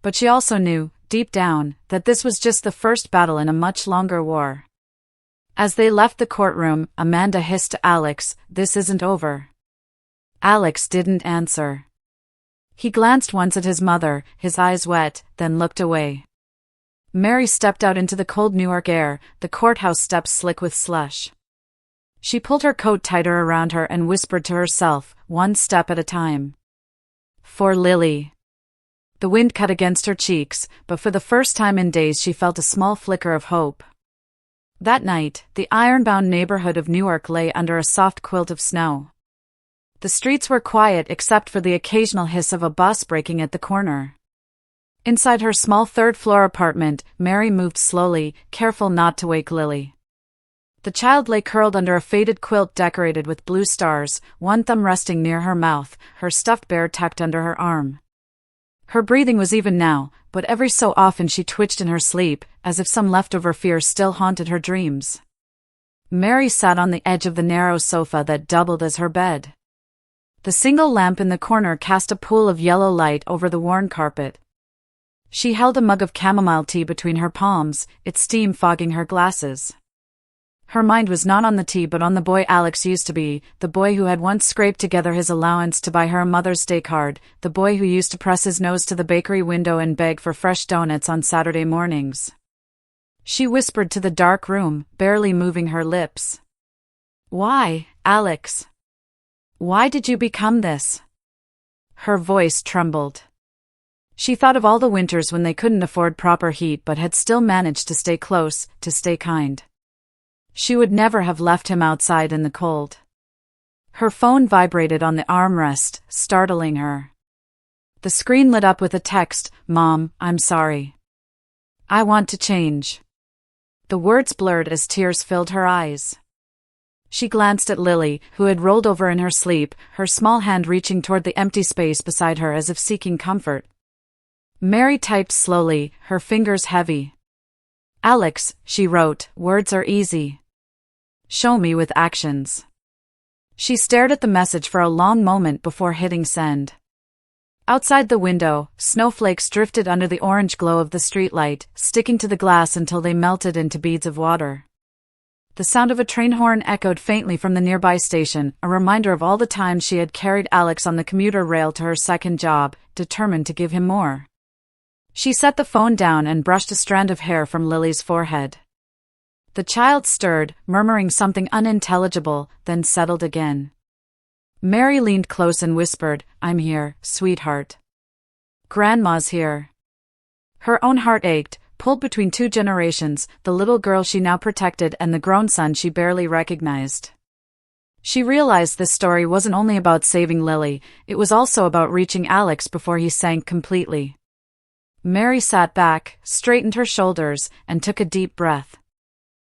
But she also knew, deep down, that this was just the first battle in a much longer war. As they left the courtroom, Amanda hissed to Alex, "This isn't over." Alex didn't answer. He glanced once at his mother, his eyes wet, then looked away. Mary stepped out into the cold Newark air, the courthouse steps slick with slush. She pulled her coat tighter around her and whispered to herself, one step at a time. For Lily. The wind cut against her cheeks, but for the first time in days she felt a small flicker of hope. That night, the iron-bound neighborhood of Newark lay under a soft quilt of snow. The streets were quiet except for the occasional hiss of a bus braking at the corner. Inside her small third-floor apartment, Mary moved slowly, careful not to wake Lily. The child lay curled under a faded quilt decorated with blue stars, one thumb resting near her mouth, her stuffed bear tucked under her arm. Her breathing was even now, but every so often she twitched in her sleep, as if some leftover fear still haunted her dreams. Mary sat on the edge of the narrow sofa that doubled as her bed. The single lamp in the corner cast a pool of yellow light over the worn carpet. She held a mug of chamomile tea between her palms, its steam fogging her glasses. Her mind was not on the tea but on the boy Alex used to be, the boy who had once scraped together his allowance to buy her a Mother's Day card, the boy who used to press his nose to the bakery window and beg for fresh donuts on Saturday mornings. She whispered to the dark room, barely moving her lips. "Why, Alex? Why did you become this?" Her voice trembled. She thought of all the winters when they couldn't afford proper heat but had still managed to stay close, to stay kind. She would never have left him outside in the cold. Her phone vibrated on the armrest, startling her. The screen lit up with a text, "Mom, I'm sorry. I want to change." The words blurred as tears filled her eyes. She glanced at Lily, who had rolled over in her sleep, her small hand reaching toward the empty space beside her as if seeking comfort. Mary typed slowly, her fingers heavy. "Alex," she wrote, "words are easy. Show me with actions." She stared at the message for a long moment before hitting send. Outside the window, snowflakes drifted under the orange glow of the streetlight, sticking to the glass until they melted into beads of water. The sound of a train horn echoed faintly from the nearby station, a reminder of all the times she had carried Alex on the commuter rail to her second job, determined to give him more. She set the phone down and brushed a strand of hair from Lily's forehead. The child stirred, murmuring something unintelligible, then settled again. Mary leaned close and whispered, "I'm here, sweetheart. Grandma's here." Her own heart ached, pulled between two generations, the little girl she now protected and the grown son she barely recognized. She realized this story wasn't only about saving Lily, it was also about reaching Alex before he sank completely. Mary sat back, straightened her shoulders, and took a deep breath.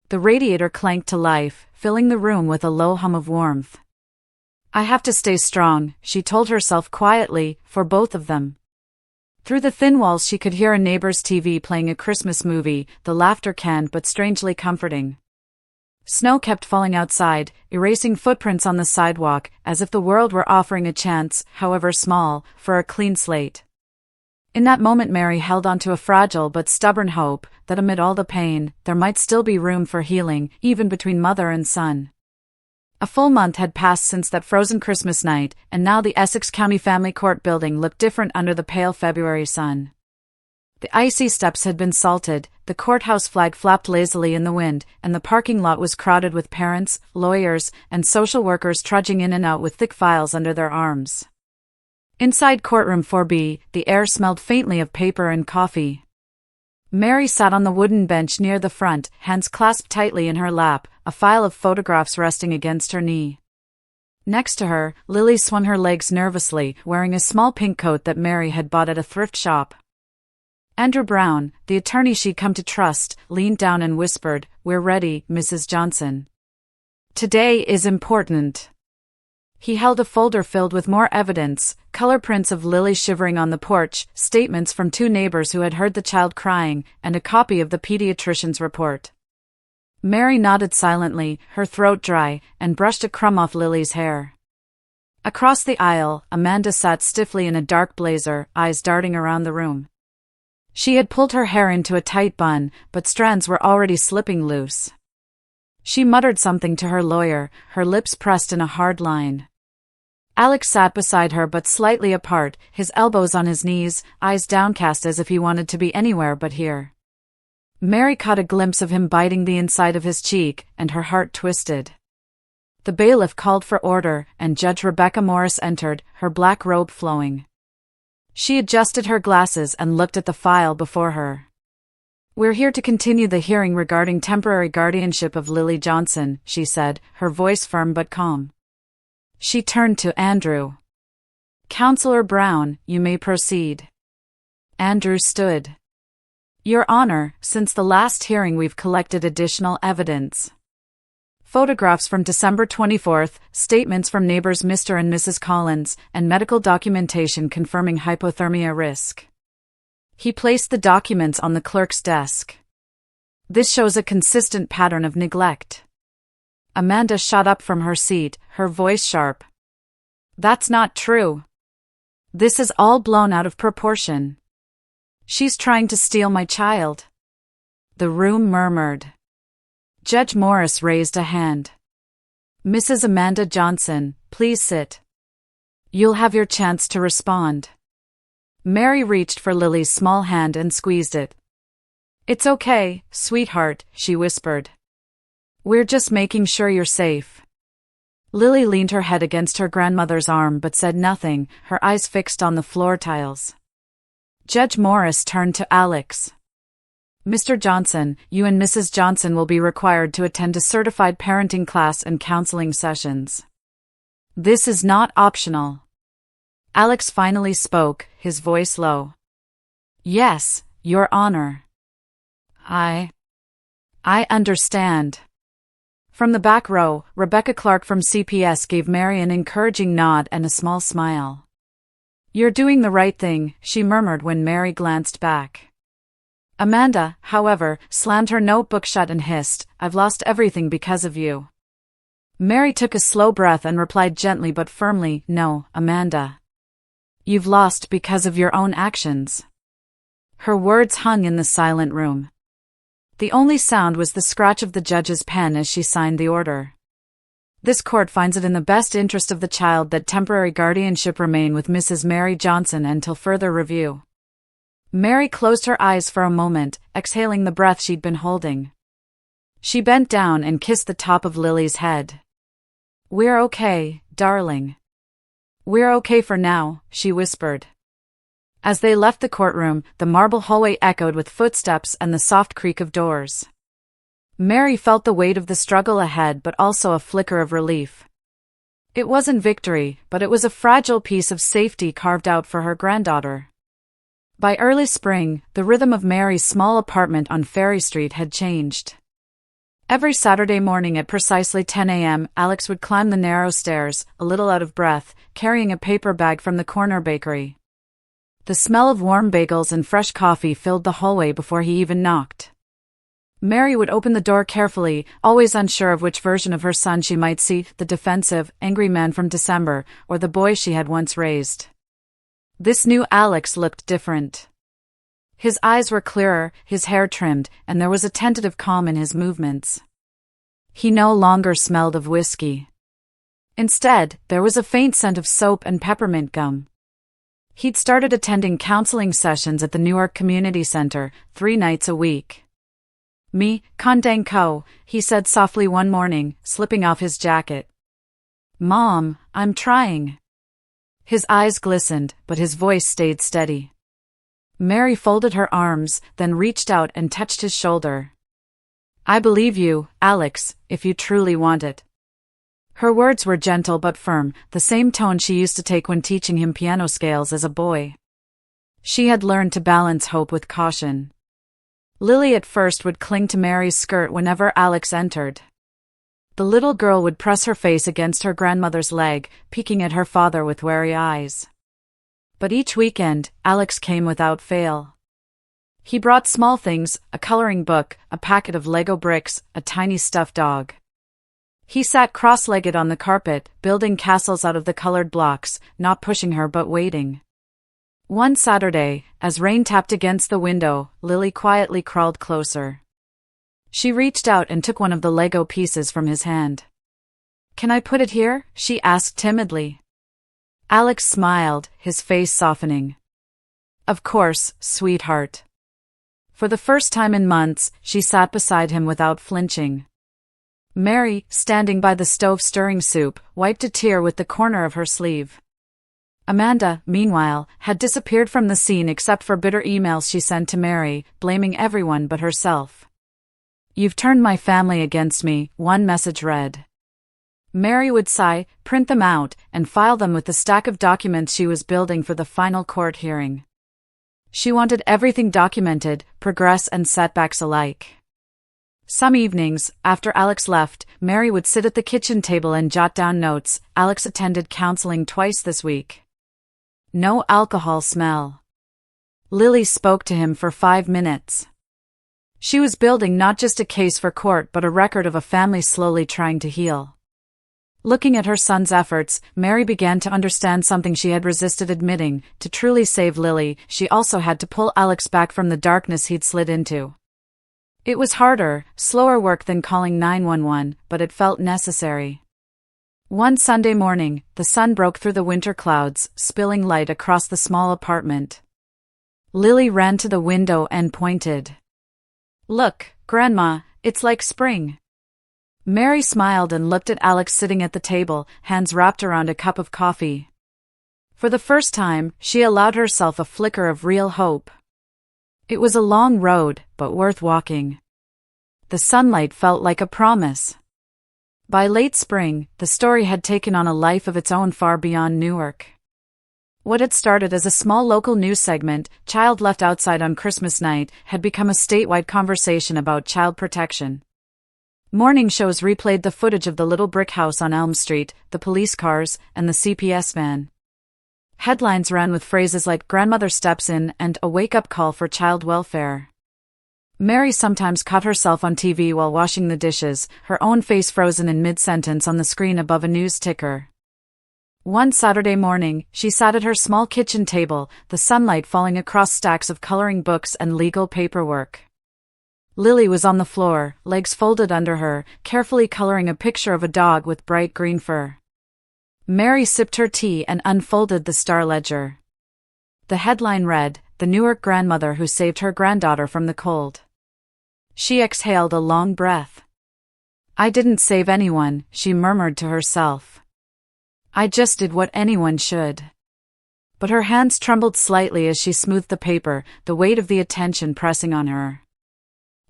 The radiator clanked to life, filling the room with a low hum of warmth. "I have to stay strong," she told herself quietly, for both of them. Through the thin walls she could hear a neighbor's TV playing a Christmas movie, the laughter canned but strangely comforting. Snow kept falling outside, erasing footprints on the sidewalk, as if the world were offering a chance, however small, for a clean slate. In that moment Mary held onto a fragile but stubborn hope, that amid all the pain, there might still be room for healing, even between mother and son. A full month had passed since that frozen Christmas night, and now the Essex County Family Court building looked different under the pale February sun. The icy steps had been salted, the courthouse flag flapped lazily in the wind, and the parking lot was crowded with parents, lawyers, and social workers trudging in and out with thick files under their arms. Inside courtroom 4B, the air smelled faintly of paper and coffee. Mary sat on the wooden bench near the front, hands clasped tightly in her lap, a file of photographs resting against her knee. Next to her, Lily swung her legs nervously, wearing a small pink coat that Mary had bought at a thrift shop. Andrew Brown, the attorney she'd come to trust, leaned down and whispered, "We're ready, Mrs. Johnson. Today is important." He held a folder filled with more evidence, color prints of Lily shivering on the porch, statements from two neighbors who had heard the child crying, and a copy of the pediatrician's report. Mary nodded silently, her throat dry, and brushed a crumb off Lily's hair. Across the aisle, Amanda sat stiffly in a dark blazer, eyes darting around the room. She had pulled her hair into a tight bun, but strands were already slipping loose. She muttered something to her lawyer, her lips pressed in a hard line. Alex sat beside her but slightly apart, his elbows on his knees, eyes downcast as if he wanted to be anywhere but here. Mary caught a glimpse of him biting the inside of his cheek, and her heart twisted. The bailiff called for order, and Judge Rebecca Morris entered, her black robe flowing. She adjusted her glasses and looked at the file before her. "We're here to continue the hearing regarding temporary guardianship of Lily Johnson," she said, her voice firm but calm. She turned to Andrew. "Counselor Brown, you may proceed." Andrew stood. "Your Honor, since the last hearing we've collected additional evidence. Photographs from December 24th, statements from neighbors Mr. and Mrs. Collins, and medical documentation confirming hypothermia risk." He placed the documents on the clerk's desk. "This shows a consistent pattern of neglect." Amanda shot up from her seat, her voice sharp. "That's not true. This is all blown out of proportion. She's trying to steal my child." The room murmured. Judge Morris raised a hand. "Mrs. Amanda Johnson, please sit. You'll have your chance to respond." Mary reached for Lily's small hand and squeezed it. "It's okay, sweetheart," she whispered. "We're just making sure you're safe." Lily leaned her head against her grandmother's arm but said nothing, her eyes fixed on the floor tiles. Judge Morris turned to Alex. "Mr. Johnson, you and Mrs. Johnson will be required to attend a certified parenting class and counseling sessions. This is not optional." Alex finally spoke, his voice low. "Yes, Your Honor. I understand." From the back row, Rebecca Clark from CPS gave Mary an encouraging nod and a small smile. "You're doing the right thing," she murmured when Mary glanced back. Amanda, however, slammed her notebook shut and hissed, "I've lost everything because of you." Mary took a slow breath and replied gently but firmly, "No, Amanda. You've lost because of your own actions." Her words hung in the silent room. The only sound was the scratch of the judge's pen as she signed the order. "This court finds it in the best interest of the child that temporary guardianship remain with Mrs. Mary Johnson until further review." Mary closed her eyes for a moment, exhaling the breath she'd been holding. She bent down and kissed the top of Lily's head. "We're okay, darling. We're okay for now," she whispered. As they left the courtroom, the marble hallway echoed with footsteps and the soft creak of doors. Mary felt the weight of the struggle ahead, but also a flicker of relief. It wasn't victory, but it was a fragile piece of safety carved out for her granddaughter. By early spring, the rhythm of Mary's small apartment on Ferry Street had changed. Every Saturday morning at precisely 10 a.m., Alex would climb the narrow stairs, a little out of breath, carrying a paper bag from the corner bakery. The smell of warm bagels and fresh coffee filled the hallway before he even knocked. Mary would open the door carefully, always unsure of which version of her son she might see, the defensive, angry man from December, or the boy she had once raised. This new Alex looked different. His eyes were clearer, his hair trimmed, and there was a tentative calm in his movements. He no longer smelled of whiskey. Instead, there was a faint scent of soap and peppermint gum. He'd started attending counseling sessions at the Newark Community Center, 3 nights a week. "Me, Kondang Ko," he said softly one morning, slipping off his jacket. "Mom, I'm trying." His eyes glistened, but his voice stayed steady. Mary folded her arms, then reached out and touched his shoulder. "I believe you, Alex, if you truly want it." Her words were gentle but firm, the same tone she used to take when teaching him piano scales as a boy. She had learned to balance hope with caution. Lily at first would cling to Mary's skirt whenever Alex entered. The little girl would press her face against her grandmother's leg, peeking at her father with wary eyes. But each weekend, Alex came without fail. He brought small things, a coloring book, a packet of Lego bricks, a tiny stuffed dog. He sat cross-legged on the carpet, building castles out of the colored blocks, not pushing her but waiting. One Saturday, as rain tapped against the window, Lily quietly crawled closer. She reached out and took one of the Lego pieces from his hand. "Can I put it here?" she asked timidly. Alex smiled, his face softening. "Of course, sweetheart." For the first time in months, she sat beside him without flinching. Mary, standing by the stove stirring soup, wiped a tear with the corner of her sleeve. Amanda, meanwhile, had disappeared from the scene except for bitter emails she sent to Mary, blaming everyone but herself. "You've turned my family against me," one message read. Mary would sigh, print them out, and file them with the stack of documents she was building for the final court hearing. She wanted everything documented, progress and setbacks alike. Some evenings, after Alex left, Mary would sit at the kitchen table and jot down notes. "Alex attended counseling twice this week. No alcohol smell." Lily spoke to him for 5 minutes. She was building not just a case for court but a record of a family slowly trying to heal. Looking at her son's efforts, Mary began to understand something she had resisted admitting. To truly save Lily, she also had to pull Alex back from the darkness he'd slid into. It was harder, slower work than calling 911, but it felt necessary. One Sunday morning, the sun broke through the winter clouds, spilling light across the small apartment. Lily ran to the window and pointed. "Look, Grandma, it's like spring." Mary smiled and looked at Alex sitting at the table, hands wrapped around a cup of coffee. For the first time, she allowed herself a flicker of real hope. It was a long road, but worth walking. The sunlight felt like a promise. By late spring, the story had taken on a life of its own far beyond Newark. What had started as a small local news segment, "Child Left Outside on Christmas Night," had become a statewide conversation about child protection. Morning shows replayed the footage of the little brick house on Elm Street, the police cars, and the CPS van. Headlines ran with phrases like "Grandmother steps in" and "A wake-up call for child welfare." Mary sometimes caught herself on TV while washing the dishes, her own face frozen in mid-sentence on the screen above a news ticker. One Saturday morning, she sat at her small kitchen table, the sunlight falling across stacks of coloring books and legal paperwork. Lily was on the floor, legs folded under her, carefully coloring a picture of a dog with bright green fur. Mary sipped her tea and unfolded the Star Ledger. The headline read, "The Newark grandmother who saved her granddaughter from the cold." She exhaled a long breath. "I didn't save anyone," she murmured to herself. "I just did what anyone should." But her hands trembled slightly as she smoothed the paper, the weight of the attention pressing on her.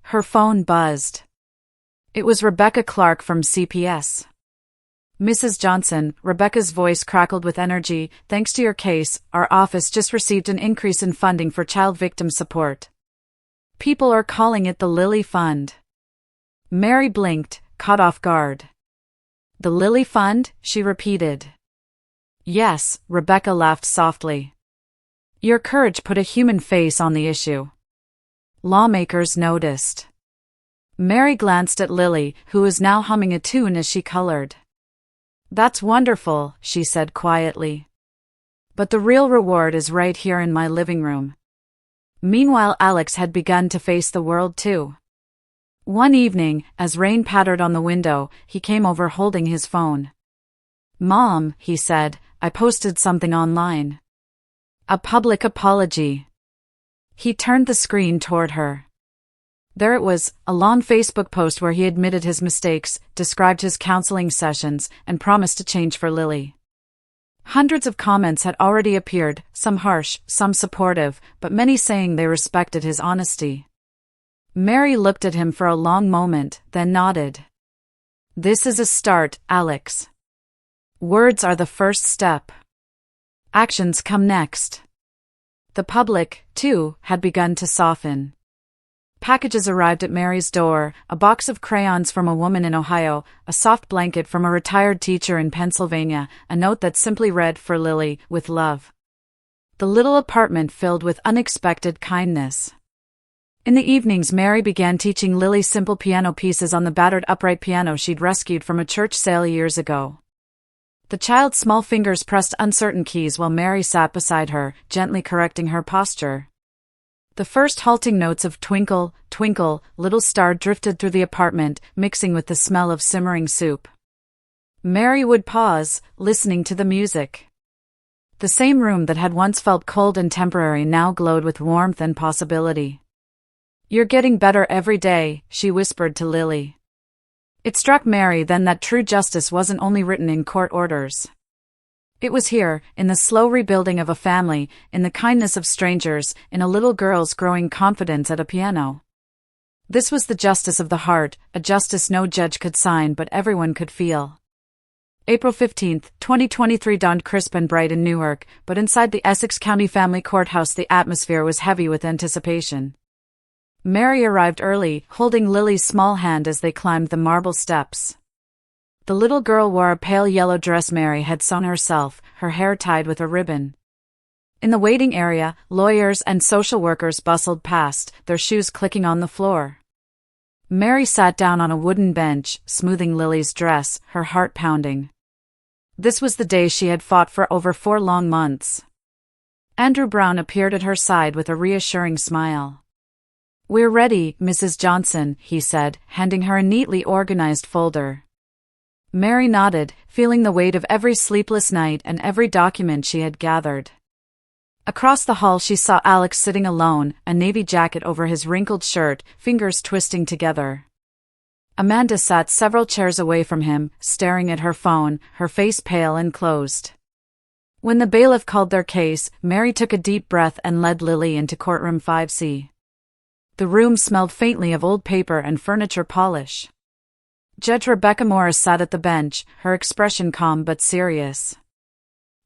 Her phone buzzed. It was Rebecca Clark from CPS. "Mrs. Johnson," Rebecca's voice crackled with energy, "thanks to your case, our office just received an increase in funding for child victim support. People are calling it the Lily Fund." Mary blinked, caught off guard. "The Lily Fund?" she repeated. "Yes," Rebecca laughed softly. "Your courage put a human face on the issue. Lawmakers noticed." Mary glanced at Lily, who was now humming a tune as she colored. "That's wonderful," she said quietly. "But the real reward is right here in my living room." Meanwhile, Alex had begun to face the world too. One evening, as rain pattered on the window, he came over holding his phone. "Mom," he said, "I posted something online. A public apology." He turned the screen toward her. There it was, a long Facebook post where he admitted his mistakes, described his counseling sessions, and promised to change for Lily. Hundreds of comments had already appeared, some harsh, some supportive, but many saying they respected his honesty. Mary looked at him for a long moment, then nodded. "This is a start, Alex. Words are the first step. Actions come next." The public, too, had begun to soften. Packages arrived at Mary's door, a box of crayons from a woman in Ohio, a soft blanket from a retired teacher in Pennsylvania, a note that simply read, "For Lily, with love." The little apartment filled with unexpected kindness. In the evenings, Mary began teaching Lily simple piano pieces on the battered upright piano she'd rescued from a church sale years ago. The child's small fingers pressed uncertain keys while Mary sat beside her, gently correcting her posture. The first halting notes of "Twinkle, Twinkle, Little Star" drifted through the apartment, mixing with the smell of simmering soup. Mary would pause, listening to the music. The same room that had once felt cold and temporary now glowed with warmth and possibility. "You're getting better every day," she whispered to Lily. It struck Mary then that true justice wasn't only written in court orders. It was here, in the slow rebuilding of a family, in the kindness of strangers, in a little girl's growing confidence at a piano. This was the justice of the heart, a justice no judge could sign but everyone could feel. April 15, 2023 dawned crisp and bright in Newark, but inside the Essex County Family Courthouse the atmosphere was heavy with anticipation. Mary arrived early, holding Lily's small hand as they climbed the marble steps. The little girl wore a pale yellow dress Mary had sewn herself, her hair tied with a ribbon. In the waiting area, lawyers and social workers bustled past, their shoes clicking on the floor. Mary sat down on a wooden bench, smoothing Lily's dress, her heart pounding. This was the day she had fought for over 4 long months. Andrew Brown appeared at her side with a reassuring smile. "We're ready, Mrs. Johnson," he said, handing her a neatly organized folder. Mary nodded, feeling the weight of every sleepless night and every document she had gathered. Across the hall she saw Alex sitting alone, a navy jacket over his wrinkled shirt, fingers twisting together. Amanda sat several chairs away from him, staring at her phone, her face pale and closed. When the bailiff called their case, Mary took a deep breath and led Lily into courtroom 5C. The room smelled faintly of old paper and furniture polish. Judge Rebecca Morris sat at the bench, her expression calm but serious.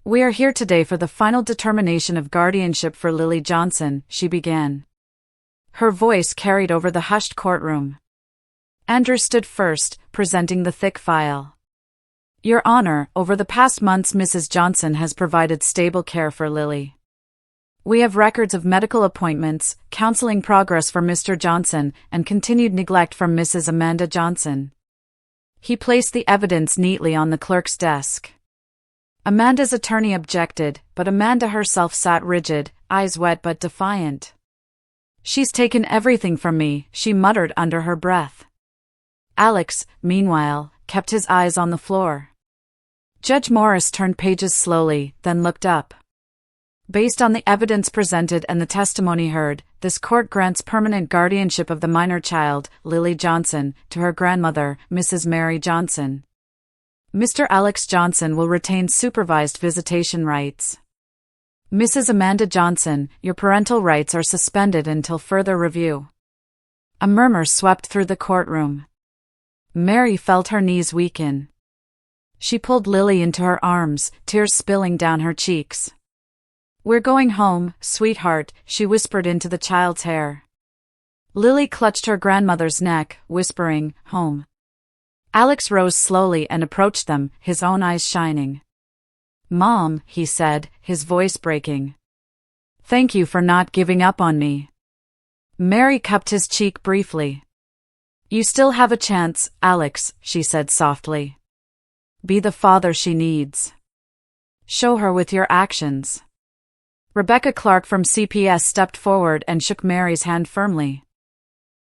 "We are here today for the final determination of guardianship for Lily Johnson," she began. Her voice carried over the hushed courtroom. Andrew stood first, presenting the thick file. "Your Honor, over the past months Mrs. Johnson has provided stable care for Lily. We have records of medical appointments, counseling progress for Mr. Johnson, and continued neglect from Mrs. Amanda Johnson." He placed the evidence neatly on the clerk's desk. Amanda's attorney objected, but Amanda herself sat rigid, eyes wet but defiant. "She's taken everything from me," she muttered under her breath. Alex, meanwhile, kept his eyes on the floor. Judge Morris turned pages slowly, then looked up. "Based on the evidence presented and the testimony heard, this court grants permanent guardianship of the minor child, Lily Johnson, to her grandmother, Mrs. Mary Johnson. Mr. Alex Johnson will retain supervised visitation rights. Mrs. Amanda Johnson, your parental rights are suspended until further review." A murmur swept through the courtroom. Mary felt her knees weaken. She pulled Lily into her arms, tears spilling down her cheeks. "We're going home, sweetheart," she whispered into the child's hair. Lily clutched her grandmother's neck, whispering, "Home." Alex rose slowly and approached them, his own eyes shining. "Mom," he said, his voice breaking. "Thank you for not giving up on me." Mary cupped his cheek briefly. "You still have a chance, Alex," she said softly. "Be the father she needs. Show her with your actions." Rebecca Clark from CPS stepped forward and shook Mary's hand firmly.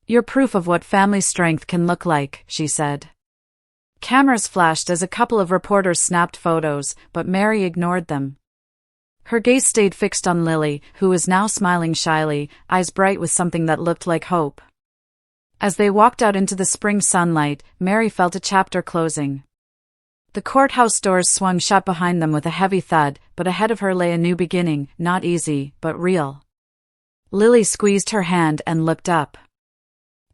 "You're proof of what family strength can look like," she said. Cameras flashed as a couple of reporters snapped photos, but Mary ignored them. Her gaze stayed fixed on Lily, who was now smiling shyly, eyes bright with something that looked like hope. As they walked out into the spring sunlight, Mary felt a chapter closing. The courthouse doors swung shut behind them with a heavy thud, but ahead of her lay a new beginning, not easy, but real. Lily squeezed her hand and looked up.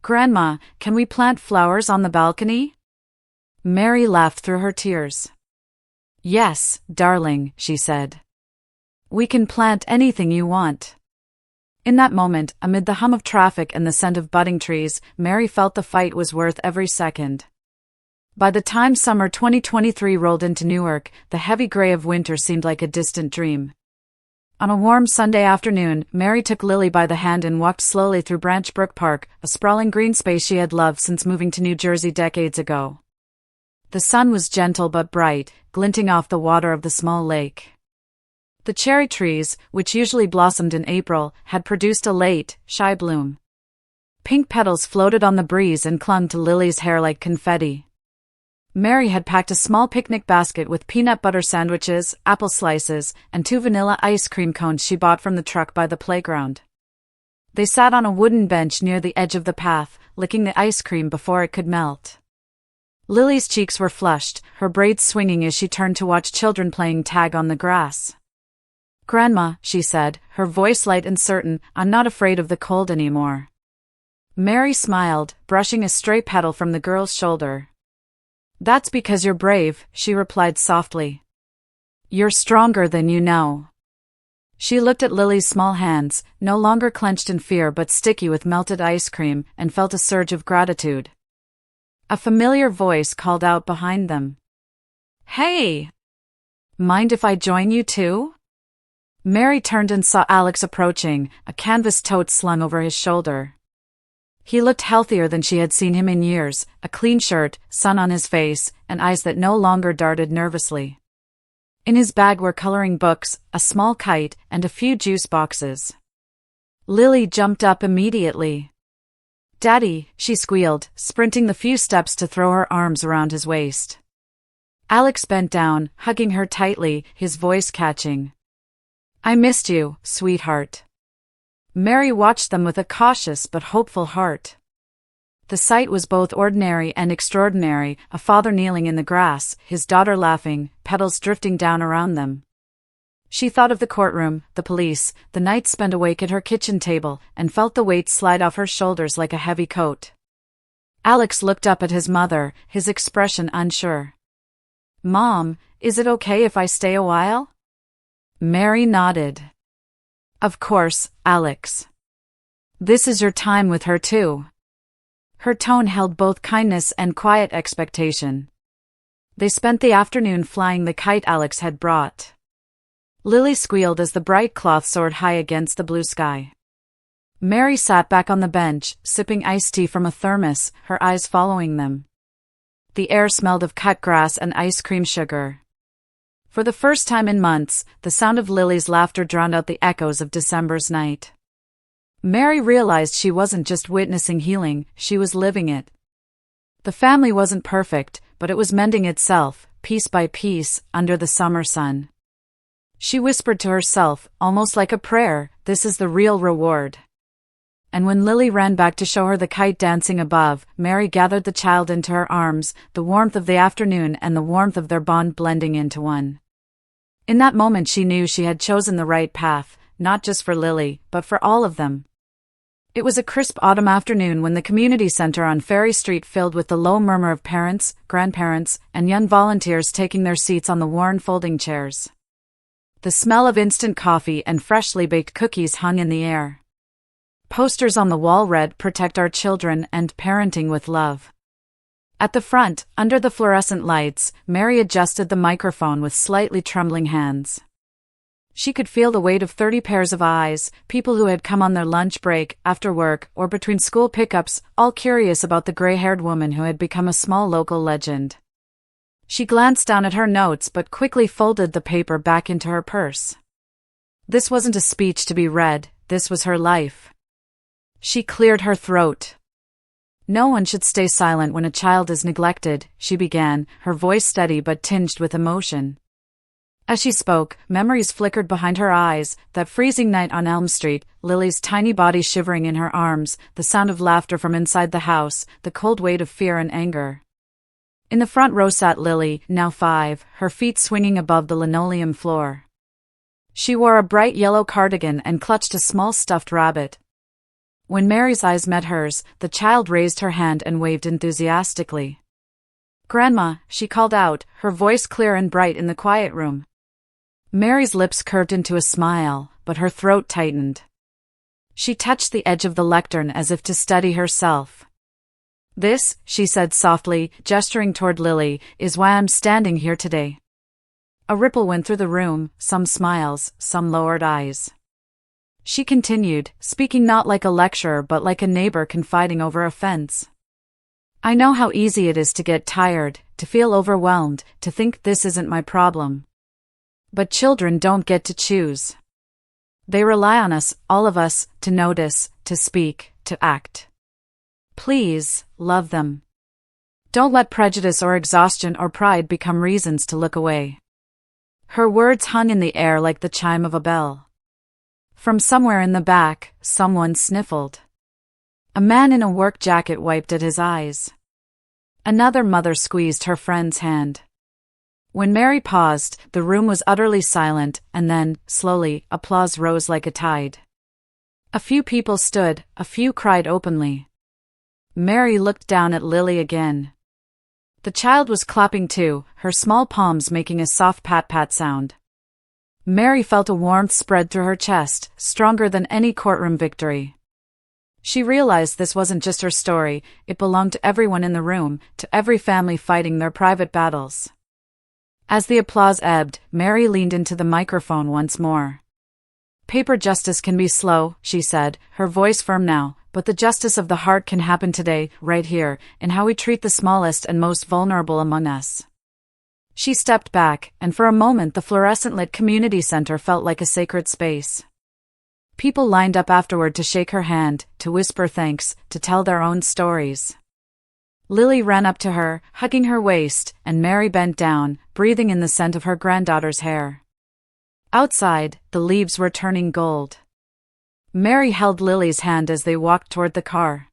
"Grandma, can we plant flowers on the balcony?" Mary laughed through her tears. "Yes, darling," she said. "We can plant anything you want." In that moment, amid the hum of traffic and the scent of budding trees, Mary felt the fight was worth every second. By the time summer 2023 rolled into Newark, the heavy gray of winter seemed like a distant dream. On a warm Sunday afternoon, Mary took Lily by the hand and walked slowly through Branch Brook Park, a sprawling green space she had loved since moving to New Jersey decades ago. The sun was gentle but bright, glinting off the water of the small lake. The cherry trees, which usually blossomed in April, had produced a late, shy bloom. Pink petals floated on the breeze and clung to Lily's hair like confetti. Mary had packed a small picnic basket with peanut butter sandwiches, apple slices, and 2 vanilla ice cream cones she bought from the truck by the playground. They sat on a wooden bench near the edge of the path, licking the ice cream before it could melt. Lily's cheeks were flushed, her braids swinging as she turned to watch children playing tag on the grass. "Grandma," she said, her voice light and certain, "I'm not afraid of the cold anymore." Mary smiled, brushing a stray petal from the girl's shoulder. "That's because you're brave," she replied softly. "You're stronger than you know." She looked at Lily's small hands, no longer clenched in fear but sticky with melted ice cream, and felt a surge of gratitude. A familiar voice called out behind them. "Hey! Mind if I join you too?" Mary turned and saw Alex approaching, a canvas tote slung over his shoulder. He looked healthier than she had seen him in years, a clean shirt, sun on his face, and eyes that no longer darted nervously. In his bag were coloring books, a small kite, and a few juice boxes. Lily jumped up immediately. "Daddy," she squealed, sprinting the few steps to throw her arms around his waist. Alex bent down, hugging her tightly, his voice catching. "I missed you, sweetheart." Mary watched them with a cautious but hopeful heart. The sight was both ordinary and extraordinary, a father kneeling in the grass, his daughter laughing, petals drifting down around them. She thought of the courtroom, the police, the nights spent awake at her kitchen table, and felt the weight slide off her shoulders like a heavy coat. Alex looked up at his mother, his expression unsure. "Mom, is it okay if I stay a while?" Mary nodded. "Of course, Alex. This is your time with her too." Her tone held both kindness and quiet expectation. They spent the afternoon flying the kite Alex had brought. Lily squealed as the bright cloth soared high against the blue sky. Mary sat back on the bench, sipping iced tea from a thermos, her eyes following them. The air smelled of cut grass and ice cream sugar. For the first time in months, the sound of Lily's laughter drowned out the echoes of December's night. Mary realized she wasn't just witnessing healing, she was living it. The family wasn't perfect, but it was mending itself, piece by piece, under the summer sun. She whispered to herself, almost like a prayer, "This is the real reward." And when Lily ran back to show her the kite dancing above, Mary gathered the child into her arms, the warmth of the afternoon and the warmth of their bond blending into one. In that moment she knew she had chosen the right path, not just for Lily, but for all of them. It was a crisp autumn afternoon when the community center on Ferry Street filled with the low murmur of parents, grandparents, and young volunteers taking their seats on the worn folding chairs. The smell of instant coffee and freshly baked cookies hung in the air. Posters on the wall read, "Protect our children" and "Parenting with Love." At the front, under the fluorescent lights, Mary adjusted the microphone with slightly trembling hands. She could feel the weight of 30 pairs of eyes, people who had come on their lunch break, after work, or between school pickups, all curious about the gray-haired woman who had become a small local legend. She glanced down at her notes but quickly folded the paper back into her purse. This wasn't a speech to be read, this was her life. She cleared her throat. "No one should stay silent when a child is neglected," she began, her voice steady but tinged with emotion. As she spoke, memories flickered behind her eyes, that freezing night on Elm Street, Lily's tiny body shivering in her arms, the sound of laughter from inside the house, the cold weight of fear and anger. In the front row sat Lily, now 5, her feet swinging above the linoleum floor. She wore a bright yellow cardigan and clutched a small stuffed rabbit. When Mary's eyes met hers, the child raised her hand and waved enthusiastically. "Grandma," she called out, her voice clear and bright in the quiet room. Mary's lips curved into a smile, but her throat tightened. She touched the edge of the lectern as if to steady herself. "This," she said softly, gesturing toward Lily, "is why I'm standing here today." A ripple went through the room, some smiles, some lowered eyes. She continued, speaking not like a lecturer but like a neighbor confiding over a fence. "I know how easy it is to get tired, to feel overwhelmed, to think this isn't my problem. But children don't get to choose. They rely on us, all of us, to notice, to speak, to act. Please, love them. Don't let prejudice or exhaustion or pride become reasons to look away." Her words hung in the air like the chime of a bell. From somewhere in the back, someone sniffled. A man in a work jacket wiped at his eyes. Another mother squeezed her friend's hand. When Mary paused, the room was utterly silent, and then, slowly, applause rose like a tide. A few people stood, a few cried openly. Mary looked down at Lily again. The child was clapping too, her small palms making a soft pat-pat sound. Mary felt a warmth spread through her chest, stronger than any courtroom victory. She realized this wasn't just her story, it belonged to everyone in the room, to every family fighting their private battles. As the applause ebbed, Mary leaned into the microphone once more. "Paper justice can be slow," she said, her voice firm now, "but the justice of the heart can happen today, right here, in how we treat the smallest and most vulnerable among us." She stepped back, and for a moment the fluorescent-lit community center felt like a sacred space. People lined up afterward to shake her hand, to whisper thanks, to tell their own stories. Lily ran up to her, hugging her waist, and Mary bent down, breathing in the scent of her granddaughter's hair. Outside, the leaves were turning gold. Mary held Lily's hand as they walked toward the car.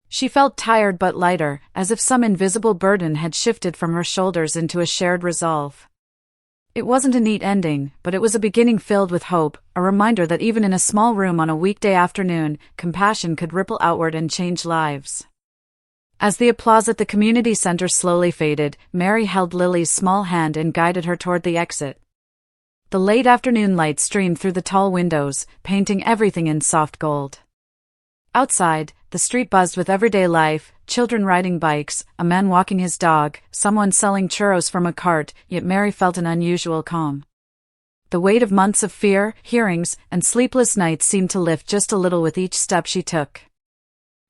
She felt tired but lighter, as if some invisible burden had shifted from her shoulders into a shared resolve. It wasn't a neat ending, but it was a beginning filled with hope, a reminder that even in a small room on a weekday afternoon, compassion could ripple outward and change lives. As the applause at the community center slowly faded, Mary held Lily's small hand and guided her toward the exit. The late afternoon light streamed through the tall windows, painting everything in soft gold. Outside, the street buzzed with everyday life, children riding bikes, a man walking his dog, someone selling churros from a cart, yet Mary felt an unusual calm. The weight of months of fear, hearings, and sleepless nights seemed to lift just a little with each step she took.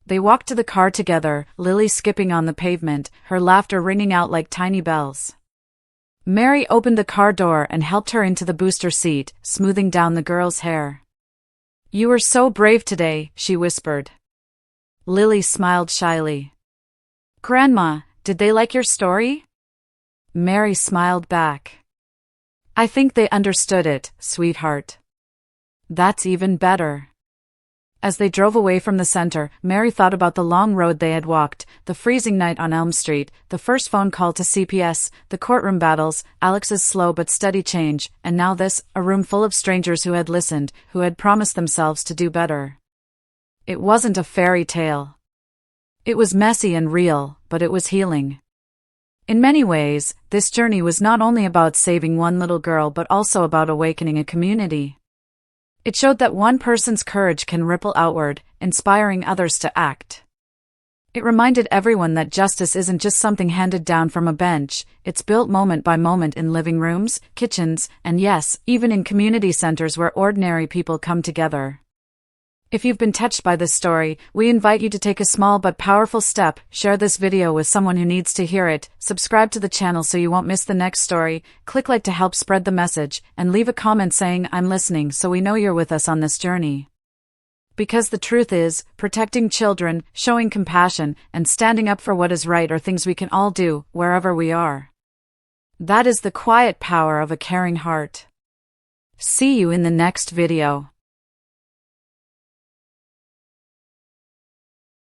They walked to the car together, Lily skipping on the pavement, her laughter ringing out like tiny bells. Mary opened the car door and helped her into the booster seat, smoothing down the girl's hair. "You were so brave today," she whispered. Lily smiled shyly. "Grandma, did they like your story?" Mary smiled back. "I think they understood it, sweetheart." "That's even better." As they drove away from the center, Mary thought about the long road they had walked, the freezing night on Elm Street, the first phone call to CPS, the courtroom battles, Alex's slow but steady change, and now this, a room full of strangers who had listened, who had promised themselves to do better. It wasn't a fairy tale. It was messy and real, but it was healing. In many ways, this journey was not only about saving one little girl but also about awakening a community. It showed that one person's courage can ripple outward, inspiring others to act. It reminded everyone that justice isn't just something handed down from a bench, it's built moment by moment in living rooms, kitchens, and yes, even in community centers where ordinary people come together. If you've been touched by this story, we invite you to take a small but powerful step, share this video with someone who needs to hear it, subscribe to the channel so you won't miss the next story, click like to help spread the message, and leave a comment saying "I'm listening" so we know you're with us on this journey. Because the truth is, protecting children, showing compassion, and standing up for what is right are things we can all do, wherever we are. That is the quiet power of a caring heart. See you in the next video.